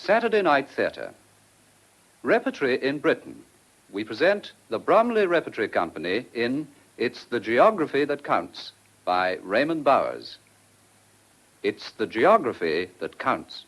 Saturday Night Theatre. Repertory in Britain. We present the Bromley Repertory Company in It's the Geography That Counts by Raymond Bowers. It's the geography that counts.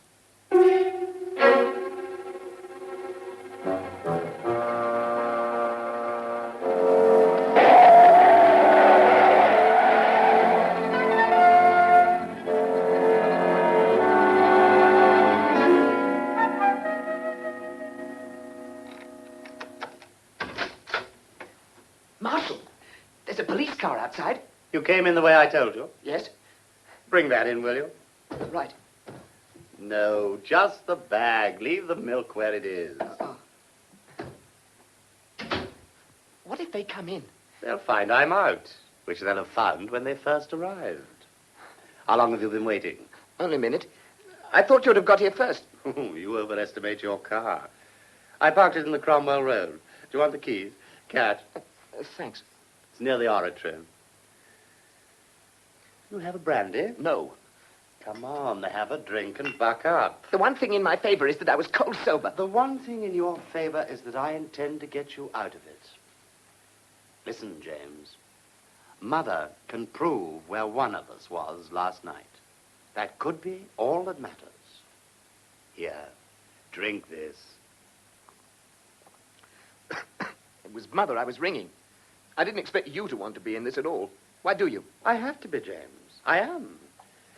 Marshal, there's a police car outside. You came in the way I told you? Yes? Bring that in, will you? Right. No, just the bag. Leave the milk where it is. What if they come in? They'll find I'm out, which they'll have found when they first arrived. How long have you been waiting? Only a minute. I thought you'd have got here first. You overestimate your car. I parked it in the Cromwell Road. Do you want the keys? Catch. Thanks. It's near the Oratory. You have a brandy? No. Come on, have a drink and buck up. The one thing in my favor is that I was cold sober. The one thing in your favor is that I intend to get you out of it. Listen, James. Mother can prove where one of us was last night. That could be all that matters. Here, drink this. It was Mother I was ringing. I didn't expect you to want to be in this at all. Why do you? I have to be, James. I am.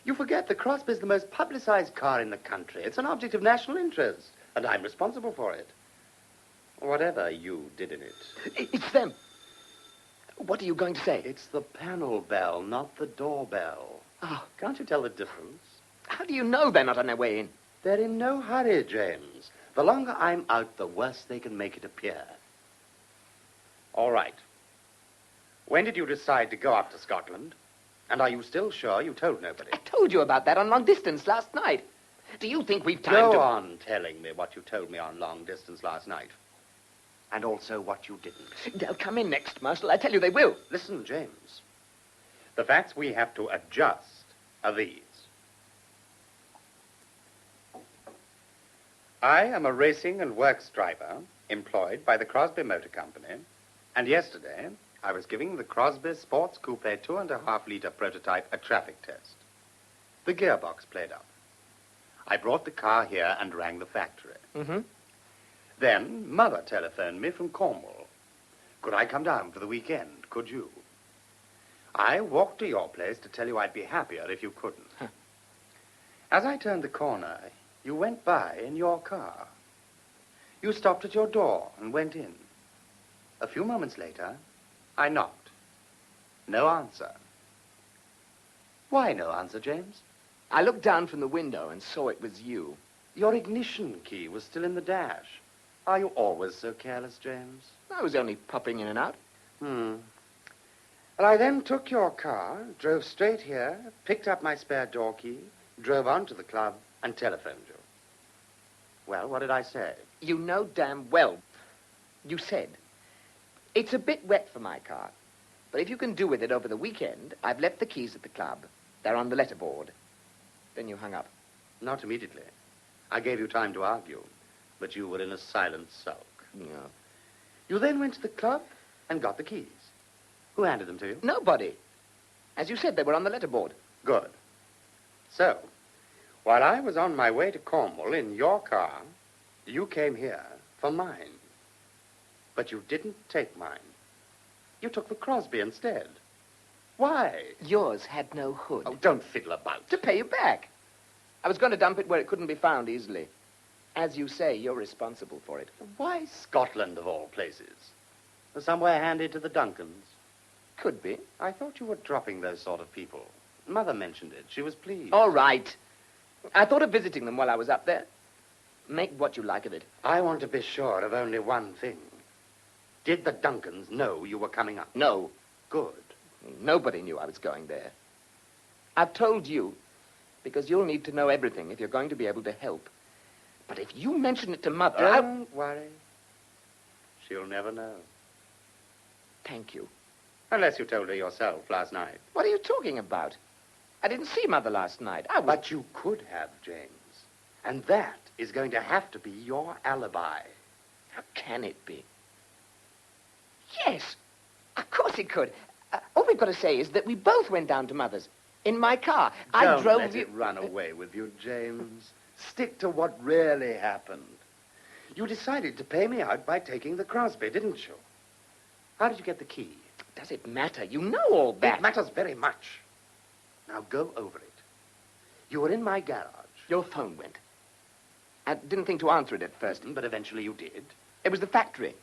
You forget the Crosby's the most publicized car in the country. It's an object of national interest, and I'm responsible for it. Whatever you did in it. It's them. What are you going to say? It's the panel bell, not the doorbell. Oh. Can't you tell the difference? How do you know they're not on their way in? They're in no hurry, James. The longer I'm out, the worse they can make it appear. All right. When did you decide to go up to Scotland? And are you still sure you told nobody? I told you about that on long distance last night. Do you think we've time to... Go on telling me what you told me on long distance last night. And also what you didn't. They'll come in next, Marshal. I tell you they will. Listen, James. The facts we have to adjust are these. I am a racing and works driver employed by the Crosby Motor Company, and yesterday I was giving the Crosby Sports Coupe 2.5-liter prototype a traffic test. The gearbox played up. I brought the car here and rang the factory. Mm-hmm. Then Mother telephoned me from Cornwall. Could I come down for the weekend? Could you? I walked to your place to tell you I'd be happier if you couldn't. Huh. As I turned the corner, you went by in your car. You stopped at your door and went in. A few moments later, I knocked. No answer. Why no answer, James? I looked down from the window and saw it was you. Your ignition key was still in the dash. Are you always so careless, James? I was only popping in and out. Well, I then took your car, drove straight here, picked up my spare door key, drove on to the club, and telephoned you. Well, what did I say? You know damn well. You said, it's a bit wet for my car, but if you can do with it over the weekend, I've left the keys at the club. They're on the letterboard. Then you hung up. Not immediately. I gave you time to argue, but you were in a silent sulk. Yeah. You then went to the club and got the keys. Who handed them to you? Nobody. As you said, they were on the letterboard. Good. So, while I was on my way to Cornwall in your car, you came here for mine. But you didn't take mine. You took the Crosby instead. Why? Yours had no hood. Oh, don't fiddle about. To pay you back. I was going to dump it where it couldn't be found easily. As you say, you're responsible for it. Why Scotland, of all places? Somewhere handy to the Duncans. Could be. I thought you were dropping those sort of people. Mother mentioned it. She was pleased. All right. I thought of visiting them while I was up there. Make what you like of it. I want to be sure of only one thing. Did the Duncans know you were coming up? No. Good. Nobody knew I was going there. I've told you, because you'll need to know everything if you're going to be able to help. But if you mention it to Mother, Don't worry. She'll never know. Thank you. Unless you told her yourself last night. What are you talking about? I didn't see Mother last night. But you could have, James. And that is going to have to be your alibi. How can it be? Yes, of course it could. All we've got to say is that we both went down to Mother's in my car. I drove Don't let it run away with you, James. Stick to what really happened. You decided to pay me out by taking the Crosby, didn't you? How did you get the key? Does it matter? You know all that. It matters very much. Now go over it. You were in my garage. Your phone went. I didn't think to answer it at first. But eventually you did. It was the factory.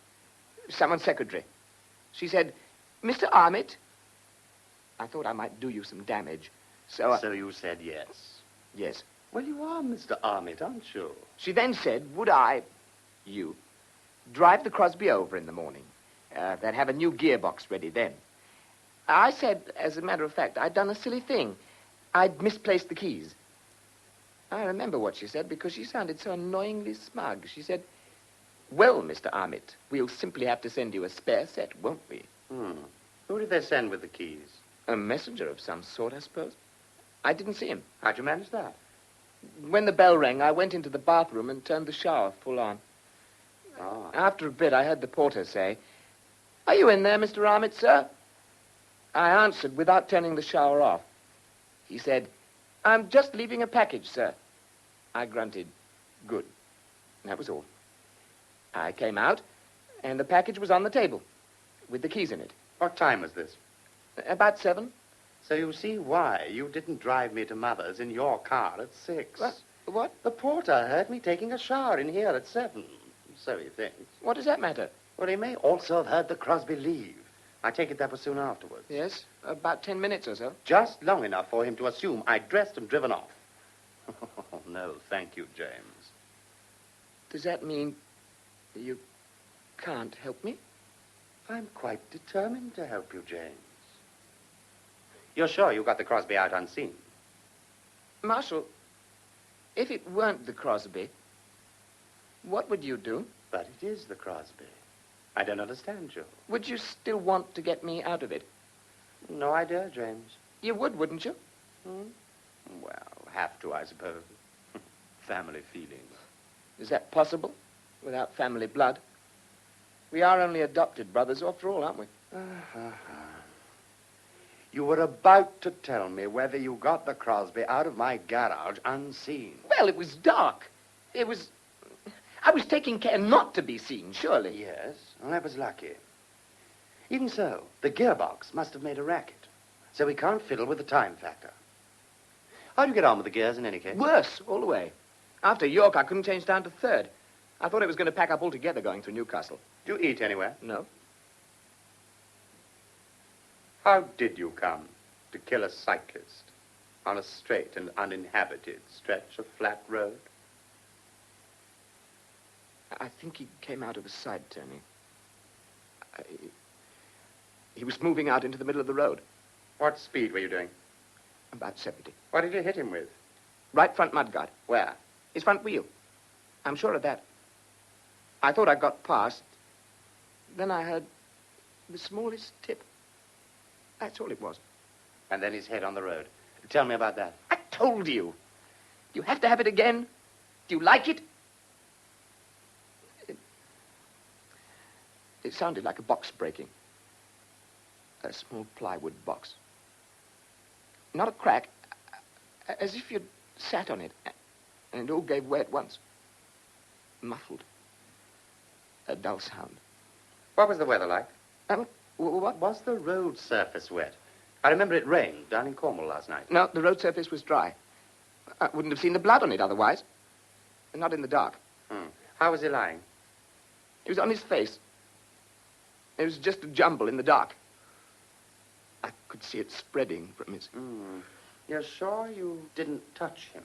Someone's secretary. She said, Mr. Arnitt. I thought I might do you some damage. So you said yes. Yes. Well, you are Mr. Arnitt, aren't you? She then said, would I, you, drive the Crosby over in the morning? They'd have a new gearbox ready then. I said, as a matter of fact, I'd done a silly thing. I'd misplaced the keys. I remember what she said because she sounded so annoyingly smug. She said, well, Mr. Arnitt, we'll simply have to send you a spare set, won't we? Who did they send with the keys? A messenger of some sort, I suppose. I didn't see him. How'd you manage that? When the bell rang, I went into the bathroom and turned the shower full on. Oh. After a bit, I heard the porter say, are you in there, Mr. Arnitt, sir? I answered without turning the shower off. He said, I'm just leaving a package, sir. I grunted, good. That was all. I came out, and the package was on the table, with the keys in it. What time was this? About 7. So you see why you didn't drive me to Mother's in your car at 6. What? The porter heard me taking a shower in here at 7. So he thinks. What does that matter? Well, he may also have heard the Crosby leave. I take it that was soon afterwards. Yes, about 10 minutes or so. Just long enough for him to assume I'd dressed and driven off. Oh, no, thank you, James. Does that mean you can't help me? I'm quite determined to help you, James. You're sure you got the Crosby out unseen? Marshal, if it weren't the Crosby, what would you do? But it is the Crosby. I don't understand you. Would you still want to get me out of it? No idea, James. You would, wouldn't you? Well, have to, I suppose. Family feelings. Is that possible, without family blood? We are only adopted brothers, after all, aren't we? You were about to tell me whether you got the Crosby out of my garage unseen. Well, it was dark. I was taking care not to be seen, surely. Yes, well, that was lucky. Even so, the gearbox must have made a racket, so we can't fiddle with the time factor. How'd you get on with the gears in any case? Worse, all the way. After York, I couldn't change down to 3rd. I thought it was going to pack up altogether going through Newcastle. Did you eat anywhere? No. How did you come to kill a cyclist on a straight and uninhabited stretch of flat road? I think he came out of a side turning. He was moving out into the middle of the road. What speed were you doing? About 70. What did you hit him with? Right front mudguard. Where? His front wheel. I'm sure of that. I thought I got past. Then I heard the smallest tip. That's all it was. And then his head on the road. Tell me about that. I told you. You have to have it again. Do you like it? It sounded like a box breaking. A small plywood box. Not a crack. As if you'd sat on it. And it all gave way at once. Muffled. A dull sound. What was the weather like? What? Was the road surface wet? I remember it rained down in Cornwall last night. No, the road surface was dry. I wouldn't have seen the blood on it otherwise. Not in the dark. How was he lying? He was on his face. It was just a jumble in the dark. I could see it spreading from his... You're sure you didn't touch him?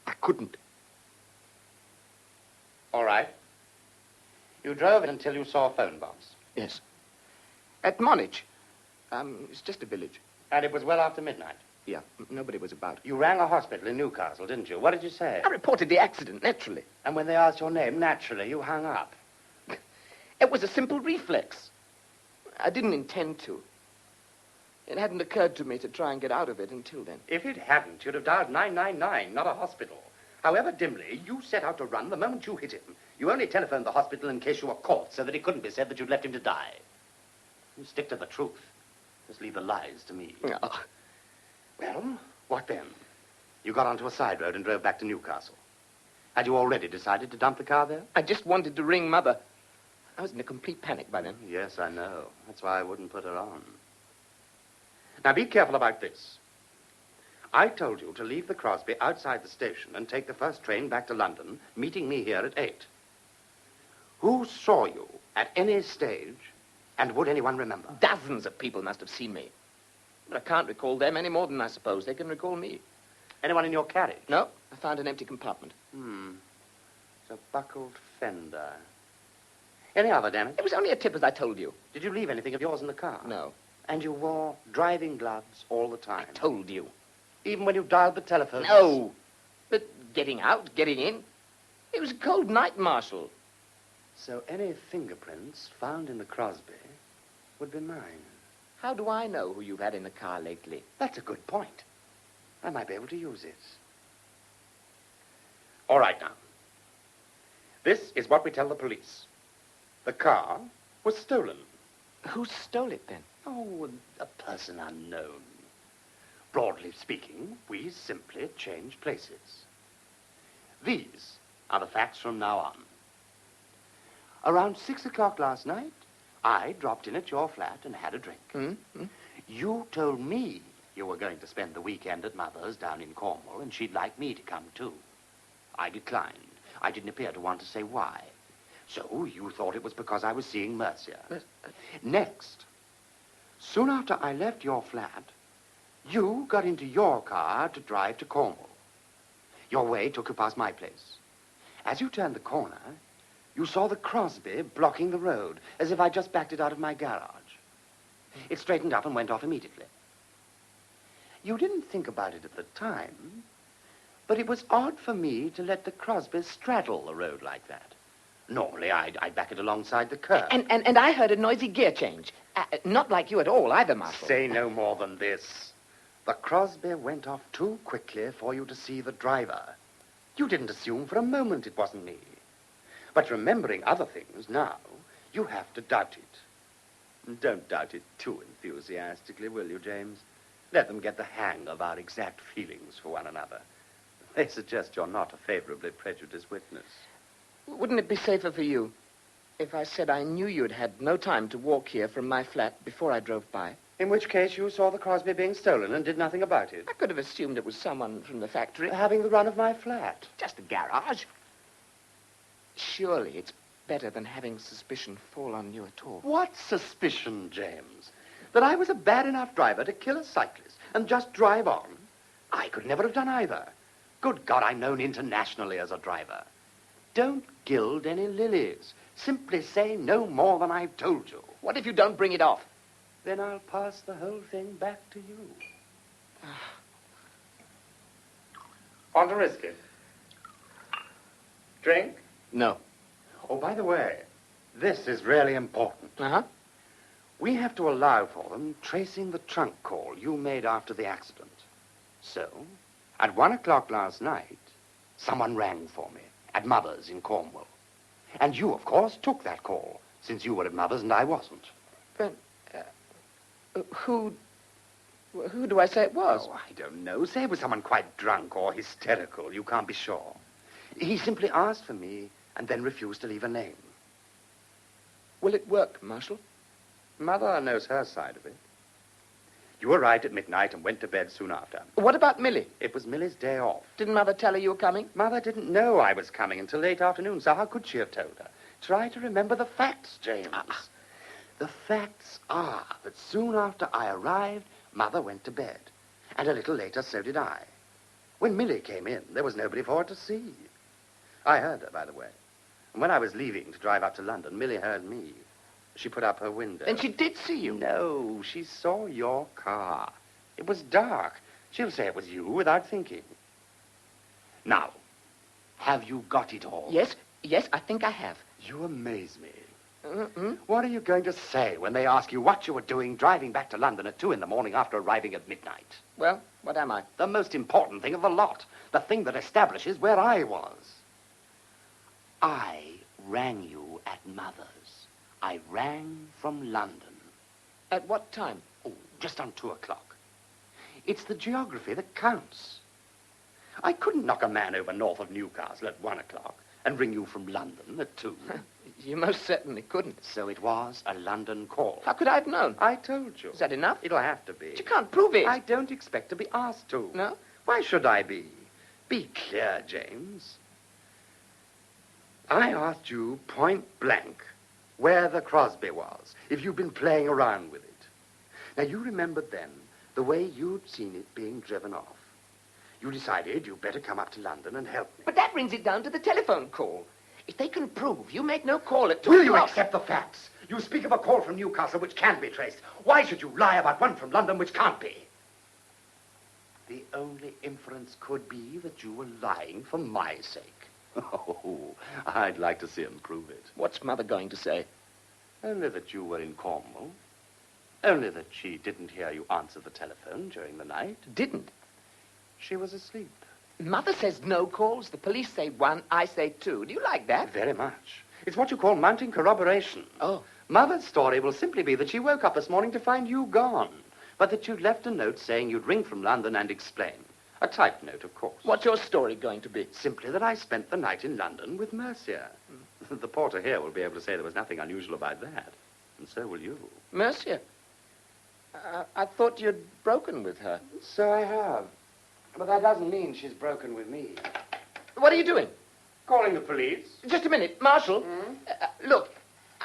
I couldn't. All right. You drove it until you saw a phone box. Yes. At Monich. It's just a village. And it was well after midnight. Yeah, nobody was about. You rang a hospital in Newcastle, didn't you? What did you say? I reported the accident, naturally. And when they asked your name, naturally, you hung up. It was a simple reflex. I didn't intend to. It hadn't occurred to me to try and get out of it until then. If it hadn't, you'd have dialed 999, not a hospital. However dimly you set out to run the moment you hit him, you only telephoned the hospital in case you were caught so that it couldn't be said that you'd left him to die. You stick to the truth. Just leave the lies to me. Oh. Well, what then? You got onto a side road and drove back to Newcastle. Had you already decided to dump the car there? I just wanted to ring Mother. I was in a complete panic by then. Yes, I know. That's why I wouldn't put her on. Now, be careful about this. I told you to leave the Crosby outside the station and take the first train back to London, meeting me here at 8. Who saw you at any stage, and would anyone remember? Dozens of people must have seen me. But I can't recall them any more than I suppose they can recall me. Anyone in your carriage? No, I found an empty compartment. It's a buckled fender. Any other damage? It was only a tip, as I told you. Did you leave anything of yours in the car? No. And you wore driving gloves all the time? I told you. Even when you dialed the telephone? No. But getting out, getting in. It was a cold night, Marshal. So any fingerprints found in the Crosby would be mine. How do I know who you've had in the car lately? That's a good point. I might be able to use it. All right, now. This is what we tell the police. The car was stolen. Who stole it, then? Oh, a person unknown. Broadly speaking, we simply change places. These are the facts from now on. Around 6 o'clock last night, I dropped in at your flat and had a drink. You told me you were going to spend the weekend at Mother's down in Cornwall, and she'd like me to come too. I declined. I didn't appear to want to say why. So you thought it was because I was seeing Mercia. Next, soon after I left your flat, you got into your car to drive to Cornwall. Your way took you past my place. As you turned the corner, you saw the Crosby blocking the road, as if I just backed it out of my garage. It straightened up and went off immediately. You didn't think about it at the time, but it was odd for me to let the Crosby straddle the road like that. Normally, I'd back it alongside the curb. And I heard a noisy gear change. Not like you at all, either, Marshal. Say no more than this. The Crosby went off too quickly for you to see the driver. You didn't assume for a moment it wasn't me. But remembering other things now, you have to doubt it. Don't doubt it too enthusiastically, will you, James? Let them get the hang of our exact feelings for one another. They suggest you're not a favorably prejudiced witness. Wouldn't it be safer for you if I said I knew you'd had no time to walk here from my flat before I drove by? In which case you saw the Crosby being stolen and did nothing about it. I could have assumed it was someone from the factory. Having the run of my flat. Just a garage. Surely it's better than having suspicion fall on you at all. What suspicion, James? That I was a bad enough driver to kill a cyclist and just drive on? I could never have done either. Good God, I'm known internationally as a driver. Don't gild any lilies. Simply say no more than I've told you. What if you don't bring it off? Then I'll pass the whole thing back to you. Want to risk it? Drink? No. Oh, by the way, this is really important. Uh-huh. We have to allow for them tracing the trunk call you made after the accident. So, at 1 o'clock last night, someone rang for me at Mother's in Cornwall. And you, of course, took that call, since you were at Mother's and I wasn't. But, who do I say it was? Oh, I don't know. Say it was someone quite drunk or hysterical. You can't be sure. He simply asked for me and then refused to leave a name. Will it work, Marshal? Mother knows her side of it. You arrived at midnight and went to bed soon after. What about Millie? It was Millie's day off. Didn't Mother tell her you were coming? Mother didn't know I was coming until late afternoon, so how could she have told her? Try to remember the facts, James. The facts are that soon after I arrived, Mother went to bed. And a little later, so did I. When Millie came in, there was nobody for her to see. I heard her, by the way. And when I was leaving to drive up to London, Millie heard me. She put up her window. And she did see you? No, she saw your car. It was dark. She'll say it was you without thinking. Now, have you got it all? Yes, I think I have. You amaze me. What are you going to say when they ask you what you were doing driving back to London at 2 a.m. after arriving at midnight? Well, what am I? The most important thing of the lot. The thing that establishes where I was. I rang you at Mother's. I rang from London. At what time? Oh, just on 2 o'clock. It's the geography that counts. I couldn't knock a man over north of Newcastle at 1 o'clock and ring you from London at 2. You most certainly couldn't. So it was a London call. How could I have known? I told you. Is that enough? It'll have to be. But you can't prove it. I don't expect to be asked to. No? Why should I be? Be clear, James. I asked you point blank where the Crosby was, if you'd been playing around with it. Now, you remembered then the way you'd seen it being driven off. You decided you'd better come up to London and help me. But that brings it down to the telephone call. If they can prove you make no call at 2 Will you o'clock... accept the facts? You speak of a call from Newcastle which can be traced. Why should you lie about one from London which can't be? The only inference could be that you were lying for my sake. Oh, I'd like to see him prove it. What's Mother going to say? Only that you were in Cornwall. Only that she didn't hear you answer the telephone during the night. Didn't? She was asleep. Mother says no calls. The police say 1, I say 2. Do you like that? Very much. It's what you call mounting corroboration. Oh. Mother's story will simply be that she woke up this morning to find you gone, but that you'd left a note saying you'd ring from London and explain. A typed note, of course. What's your story going to be? Simply that I spent the night in London with Mercia. The porter here will be able to say there was nothing unusual about that. And so will you. Mercia? I thought you'd broken with her. So I have. But that doesn't mean she's broken with me. What are you doing? Calling the police. Just a minute. Marshal, look,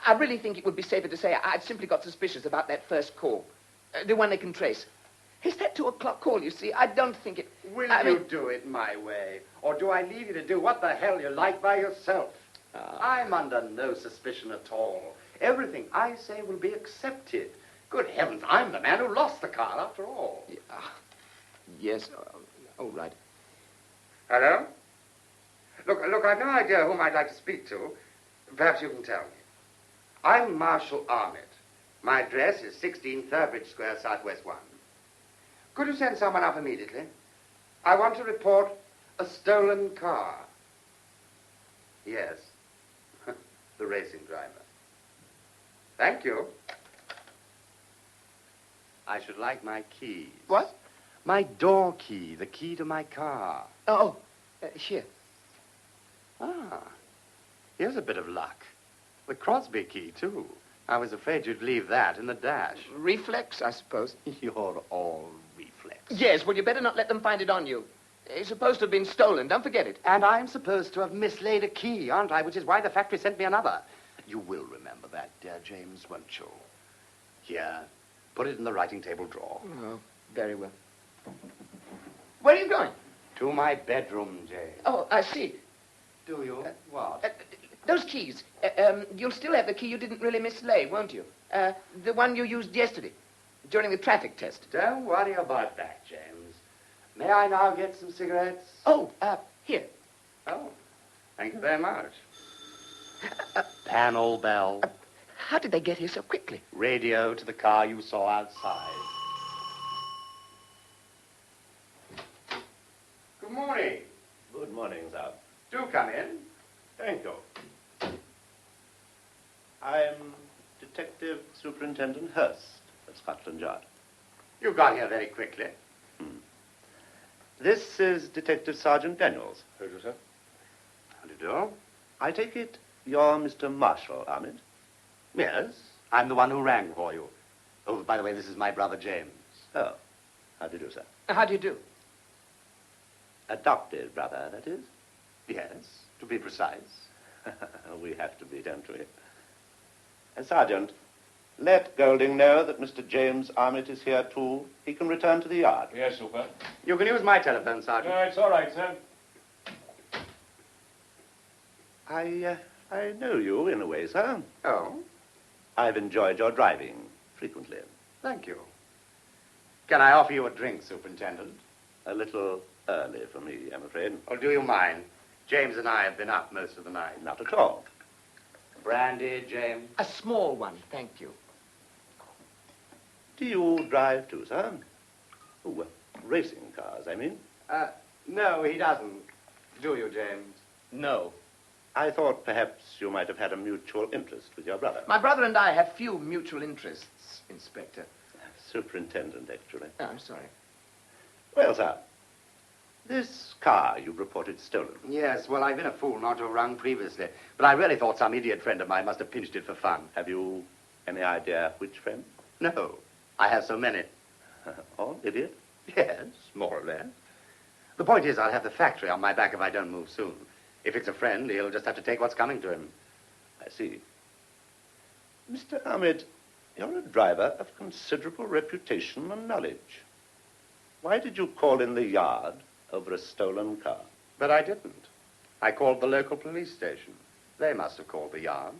I really think it would be safer to say I'd simply got suspicious about that first call. The one they can trace. It's that 2 o'clock call, you see. I don't think it... Will you do it my way? Or do I leave you to do what the hell you like by yourself? I'm under no suspicion at all. Everything I say will be accepted. Good heavens, I'm the man who lost the car after all. Yes. Oh, right. Hello? Look, I've no idea whom I'd like to speak to. Perhaps you can tell me. I'm Marshal Arnitt. My address is 16 Thurbridge Square, Southwest 1. Could you send someone up immediately? I want to report a stolen car. Yes. The racing driver. Thank you. I should like my keys. What? My door key, the key to my car. Oh, here. Here's a bit of luck. The Crosby key, too. I was afraid you'd leave that in the dash. Reflex, I suppose. You're all reflex. Yes, well, you better not let them find it on you. It's supposed to have been stolen. Don't forget it. And I'm supposed to have mislaid a key, aren't I? Which is why the factory sent me another. You will remember that, dear James, won't you? Here. Put it in the writing table drawer. Oh, very well. Where are you going? To my bedroom, James. Oh, I see. Do you? What? Those keys. You'll still have the key you didn't really mislay, won't you? The one you used yesterday, during the traffic test. Don't worry about that, James. May I now get some cigarettes? Oh, here. Oh, thank you very much. Panel bell. How did they get here so quickly? Radio to the car you saw outside. Good morning. Good morning, sir. Do come in. Thank you. I'm Detective Superintendent Hurst of Scotland Yard. You got here very quickly. This is Detective Sergeant Daniels. How do you, sir? How do you do? I take it you're Mr. Marshall, Arnitt? Yes, I'm the one who rang for you. Oh, by the way, this is my brother James. Oh, how do you do, sir? How do you do? Adopted brother, that is? Yes, to be precise. We have to be, don't we? Sergeant, let Golding know that Mr. James Armitt is here, too. He can return to the yard. Yes, Super. You can use my telephone, Sergeant. No, it's all right, sir. I know you in a way, sir. Oh, I've enjoyed your driving frequently. thank you. Can I offer you a drink, Superintendent? A little early for me, I'm afraid. Or do you mind? James and I have been up most of the night. Not at all. Brandy, James? A small one, thank you. Do you drive too, sir? Oh, racing cars, I mean. No, he doesn't. Do you, James? No. I thought perhaps you might have had a mutual interest with your brother. My brother and I have few mutual interests, Inspector. Superintendent, actually. Oh, I'm sorry. Well, sir, this car you reported stolen. Yes, well, I've been a fool not to have rung previously, but I really thought some idiot friend of mine must have pinched it for fun. Have you any idea which friend? No, I have so many. All idiot? Yes, more or less. The point is, I'll have the factory on my back if I don't move soon. If it's a friend, he'll just have to take what's coming to him. I see. Mr. Arnitt, you're a driver of considerable reputation and knowledge. Why did you call in the yard over a stolen car? But I didn't. I called the local police station. They must have called the yard.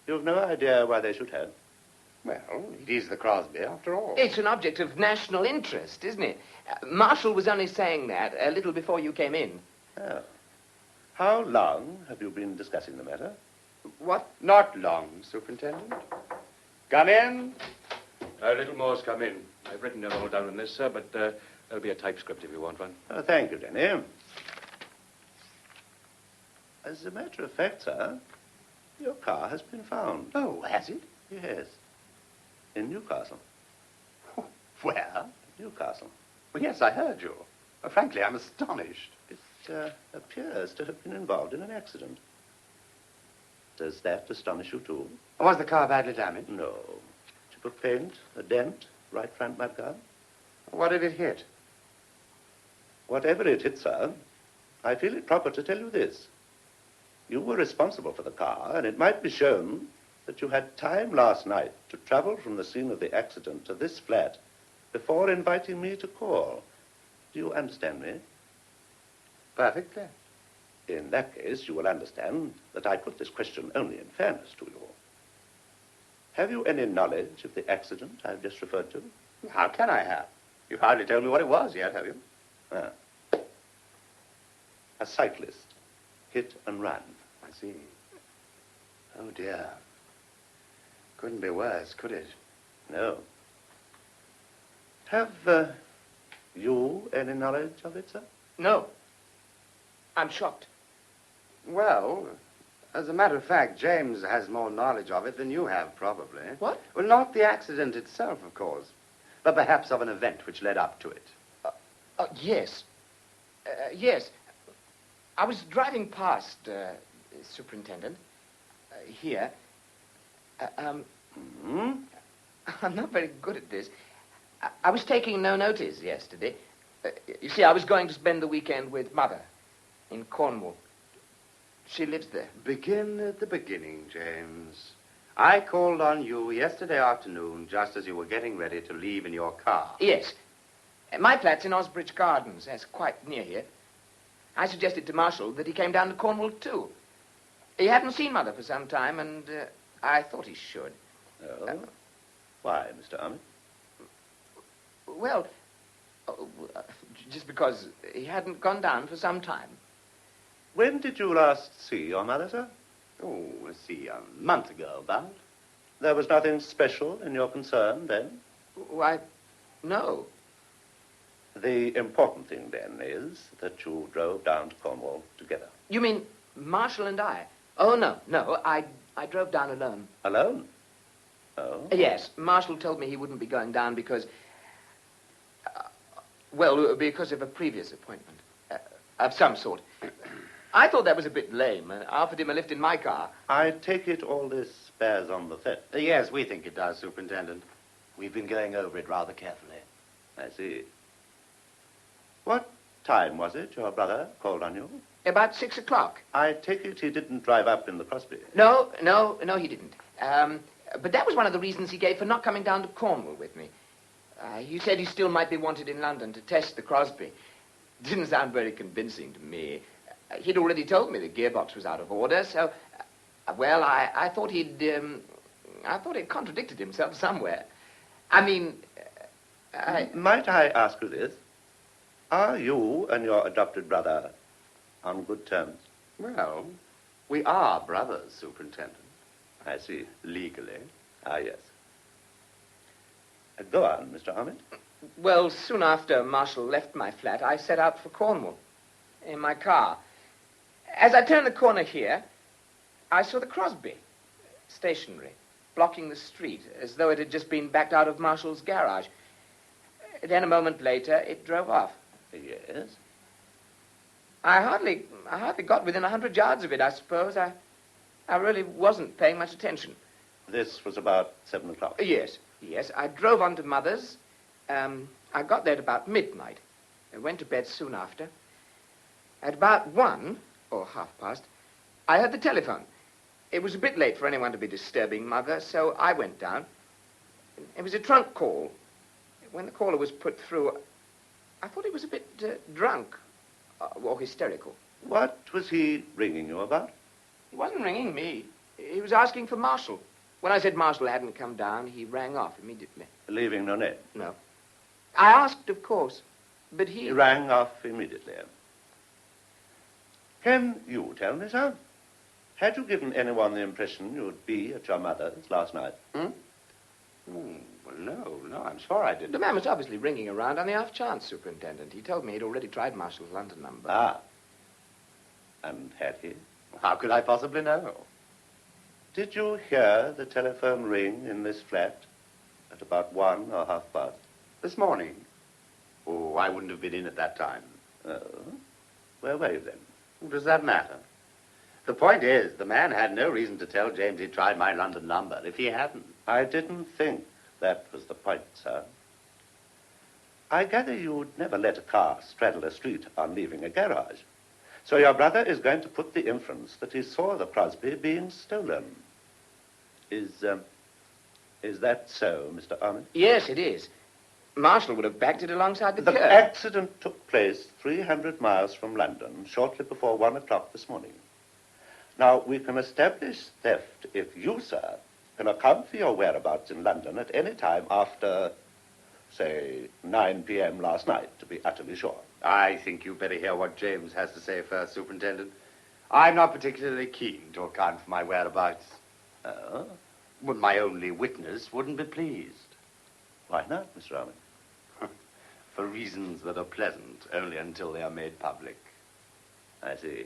You've no idea why they should have? Well, it is the Crosby, after all. It's an object of national interest, isn't it? Marshall was only saying that a little before you came in. Oh. How long have you been discussing the matter? What? Not long, Superintendent. Come in. Littlemore's come in. I've written it all down in this, sir, but there'll be a typescript if you want one. Oh, thank you, Denny. As a matter of fact, sir, your car has been found. Oh, has it? Yes. In Newcastle. Where? Newcastle. Well, yes, I heard you. Frankly, I'm astonished. It appears to have been involved in an accident. Does that astonish you, too? Was the car badly damaged? No. Chip of paint, a dent, right front mudguard. What did it hit? Whatever it hit, sir, I feel it proper to tell you this. You were responsible for the car, and it might be shown that you had time last night to travel from the scene of the accident to this flat before inviting me to call. Do you understand me? Perfectly. In that case, you will understand that I put this question only in fairness to you. Have you any knowledge of the accident I've just referred to? How can I have? You've hardly told me what it was yet, have you? A cyclist hit and ran. I see. Oh, dear. Couldn't be worse, could it? No. Have you any knowledge of it, sir? No. I'm shocked. Well, as a matter of fact, James has more knowledge of it than you have, probably. What? Well, not the accident itself, of course, but perhaps of an event which led up to it. Yes. Yes. I was driving past, Superintendent, here. I'm not very good at this. I was taking no notice yesterday. You see, I was going to spend the weekend with Mother in Cornwall. She lives there. Begin at the beginning, James. I called on you yesterday afternoon just as you were getting ready to leave in your car. Yes. My flat's in Osbridge Gardens. That's quite near here. I suggested to Marshall that he came down to Cornwall, too. He hadn't seen Mother for some time, and I thought he should. Oh? Why, Mr. Armitt? Well, just because he hadn't gone down for some time. When did you last see your mother, sir? Oh, let's see, a month ago, about. There was nothing special in your concern then? Why, no. The important thing, then, is that you drove down to Cornwall together. You mean Marshall and I? Oh, no. I drove down alone. Alone? Oh? Yes. Marshall told me he wouldn't be going down because... because of a previous appointment. Of some sort. I thought that was a bit lame and offered him a lift in my car. I take it all this bears on the theft. Yes, we think it does, Superintendent. We've been going over it rather carefully. I see. What time was it your brother called on you? About 6 o'clock. I take it he didn't drive up in the Crosby. No, he didn't. But that was one of the reasons he gave for not coming down to Cornwall with me. He said he still might be wanted in London to test the Crosby. Didn't sound very convincing to me. He'd already told me the gearbox was out of order, so... I thought he'd contradicted himself somewhere. I mean... Might I ask you this? Are you and your adopted brother on good terms? Well, we are brothers, Superintendent. I see. Legally. Ah, yes. Go on, Mr. Arnitt. Well, soon after Marshall left my flat, I set out for Cornwall in my car. As I turned the corner here, I saw the Crosby, stationary, blocking the street, as though it had just been backed out of Marshall's garage. Then a moment later, it drove off. Yes? I hardly got within 100 yards of it, I suppose. I really wasn't paying much attention. This was about 7 o'clock. Yes. I drove on to Mother's. I got there at about midnight. I went to bed soon after. At about 1, or half past, I heard the telephone. It was a bit late for anyone to be disturbing Mother, so I went down. It was a trunk call. When the caller was put through, I thought he was a bit drunk or hysterical. What was he ringing you about? He wasn't ringing me. He was asking for Marshall. When I said Marshall hadn't come down, he rang off immediately. Leaving no name? No. I asked, of course, but He rang off immediately. Can you tell me, sir? Had you given anyone the impression you'd be at your mother's last night? Well, no, I'm sure I didn't. The man was obviously ringing around on the off chance, Superintendent. He told me he'd already tried Marshall's London number. Ah. And had he? How could I possibly know? Did you hear the telephone ring in this flat at about 1 or half past? This morning. Oh, I wouldn't have been in at that time. Oh? Where were you then? Does that matter? The point is, the man had no reason to tell James he'd tried my London number if he hadn't. I didn't think that was the point, sir. I gather you'd never let a car straddle a street on leaving a garage. So your brother is going to put the inference that he saw the Crosby being stolen. Is that so, Mr. Arnitt? Yes, it is. Marshall would have backed it alongside the The curb. accident took place 300 miles from London shortly before 1 o'clock this morning. Now, we can establish theft if you, sir, can account for your whereabouts in London at any time after, say, 9 p.m. last night, to be utterly sure. I think you'd better hear what James has to say first, Superintendent. I'm not particularly keen to account for my whereabouts. Oh? But my only witness wouldn't be pleased. Why not, Mr. Arnitt? For reasons that are pleasant only until they are made public. I see.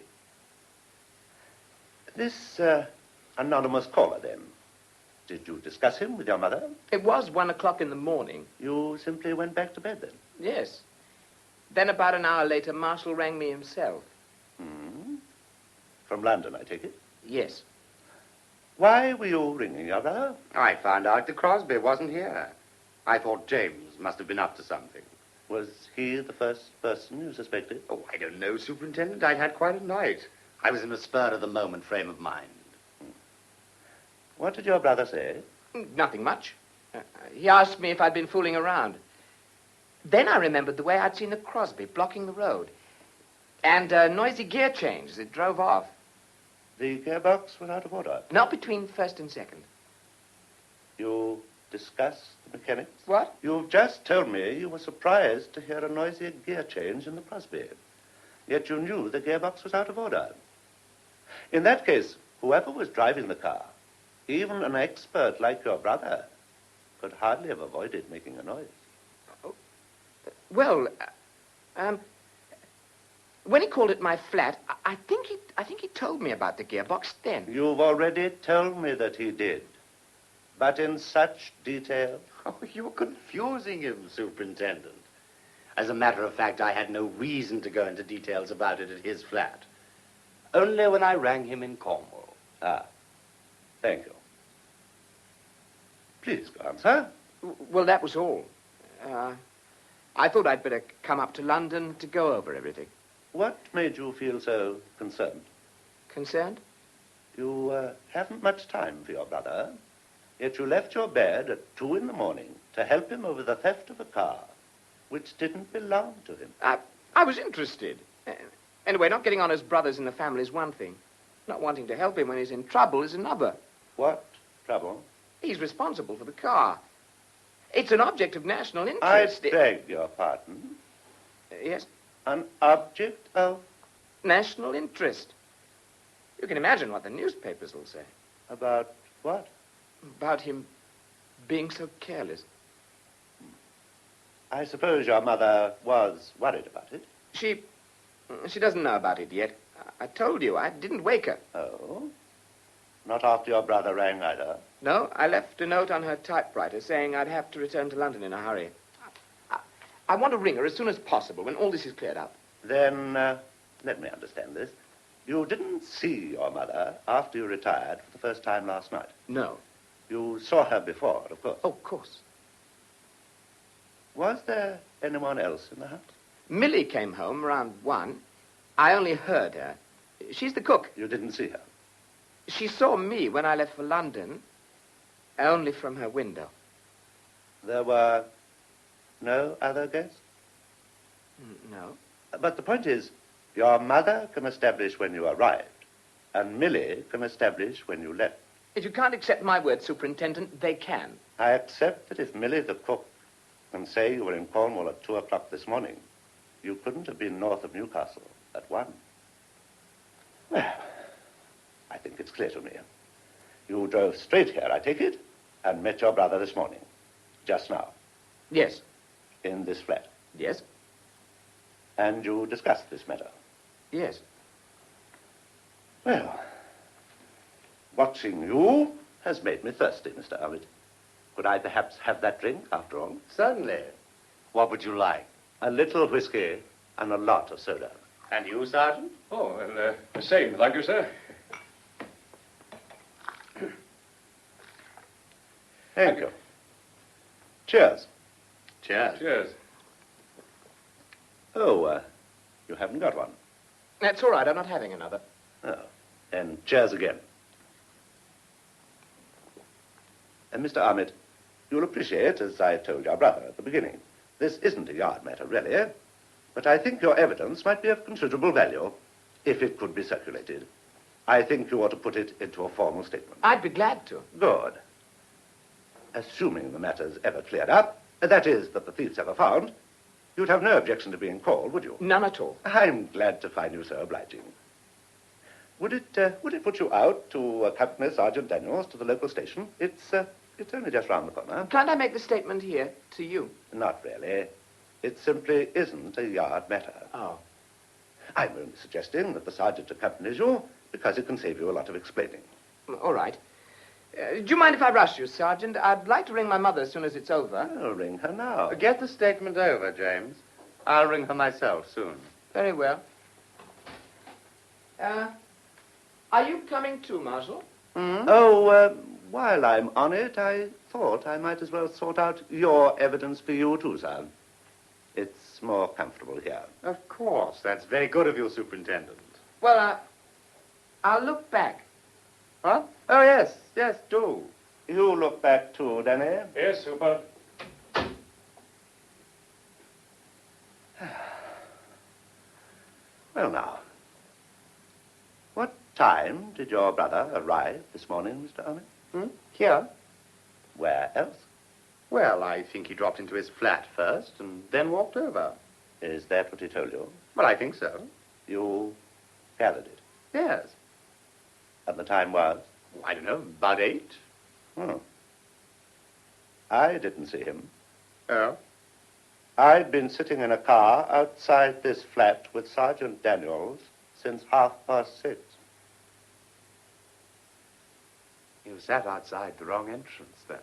This anonymous caller, then. Did you discuss him with your mother? It was 1 o'clock in the morning. You simply went back to bed, then? Yes. Then about an hour later, Marshall rang me himself. Hmm? From London, I take it? Yes. Why were you ringing your brother? I found out that Crosby wasn't here. I thought James must have been up to something. Was he the first person you suspected? Oh, I don't know, Superintendent. I'd had quite a night. I was in a spur-of-the-moment frame of mind. What did your brother say? Nothing much. He asked me if I'd been fooling around. Then I remembered the way I'd seen the Crosby blocking the road. And a noisy gear change as it drove off. The gearbox was out of order. Not between first and second. You discussed the mechanics? What? You've just told me you were surprised to hear a noisy gear change in the Crosby. Yet you knew the gearbox was out of order. In that case, whoever was driving the car, even an expert like your brother, could hardly have avoided making a noise. Well, when he called at my flat, I think he told me about the gearbox then. You've already told me that he did. But in such detail? Oh, you're confusing him, Superintendent. As a matter of fact, I had no reason to go into details about it at his flat. Only when I rang him in Cornwall. Ah, thank you. Please go on, sir. Well, that was all. I thought I'd better come up to London to go over everything. What made you feel so concerned? Concerned? You haven't much time for your brother, yet you left your bed at 2 in the morning to help him over the theft of a car, which didn't belong to him. I was interested. Anyway, not getting on as brothers in the family is one thing. Not wanting to help him when he's in trouble is another. What trouble? He's responsible for the car. It's an object of national I interest. beg your pardon. Yes? An object of... National interest. You can imagine what the newspapers will say. About What? About him being so careless. I suppose your mother was worried about it. She doesn't know about it yet. I told you, I didn't wake her. Oh? Not after your brother rang either? No, I left a note on her typewriter saying I'd have to return to London in a hurry. I want to ring her as soon as possible when all this is cleared up. Then, let me understand this. You didn't see your mother after you retired for the first time last night? No. You saw her before, of course. Oh, of course. Was there anyone else in the house? Millie came home around 1. I only heard her. She's the cook. You didn't see her? She saw me when I left for London, only from her window. There were no other guests? No. But the point is, your mother can establish when you arrived, and Millie can establish when you left. If you can't accept my word, Superintendent, they can. I accept that if Millie, the cook, can say you were in Cornwall at 2 o'clock this morning, you couldn't have been north of Newcastle at 1. Well, I think it's clear to me. You drove straight here, I take it, and met your brother this morning, just now. Yes. In this flat. Yes. And you discussed this matter. Yes. Well, watching you has made me thirsty, Mr. Arnitt. Could I perhaps have that drink, after all? Certainly. What would you like? A little whiskey and a lot of soda. And you, Sergeant? Oh, well, the same, thank you, sir. Thank you. Cheers. Cheers. Cheers. Oh, you haven't got one? That's all right. I'm not having another. Oh, then cheers again. And Mr. Arnitt, you'll appreciate, as I told your brother at the beginning, this isn't a yard matter, really, but I think your evidence might be of considerable value if it could be circulated. I think you ought to put it into a formal statement. I'd be glad to. Good. Assuming the matter's ever cleared up, that is, that the thief's ever found, you'd have no objection to being called, would you? None at all. I'm glad to find you so obliging. Would it put you out to accompany Sergeant Daniels to the local station? It's only just round the corner. Can't I make the statement here to you? Not really. It simply isn't a yard matter. Oh. I'm only suggesting that the sergeant accompanies you because it can save you a lot of explaining. All right. Do you mind if I rush you, Sergeant? I'd like to ring my mother as soon as it's over. I'll ring her now. Get the statement over, James. I'll ring her myself soon. Very well. Are you coming too, Marshal? Hmm? Oh, while I'm on it, I thought I might as well sort out your evidence for you too, sir. It's more comfortable here. Of course. That's very good of you, Superintendent. Well, I'll look back. Huh? Oh, yes. Yes, do. You look back too, Danny. Yes, Super. Well, now, what time did your brother arrive this morning, Mr. Arnitt? Here? Where else? Well, I think he dropped into his flat first and then walked over. Is that what he told you? Well, I think so. You gathered it. Yes. And the time was? I don't know, about 8. I didn't see him. Oh? I'd been sitting in a car outside this flat with Sergeant Daniels since 6:30. You sat outside the wrong entrance, then.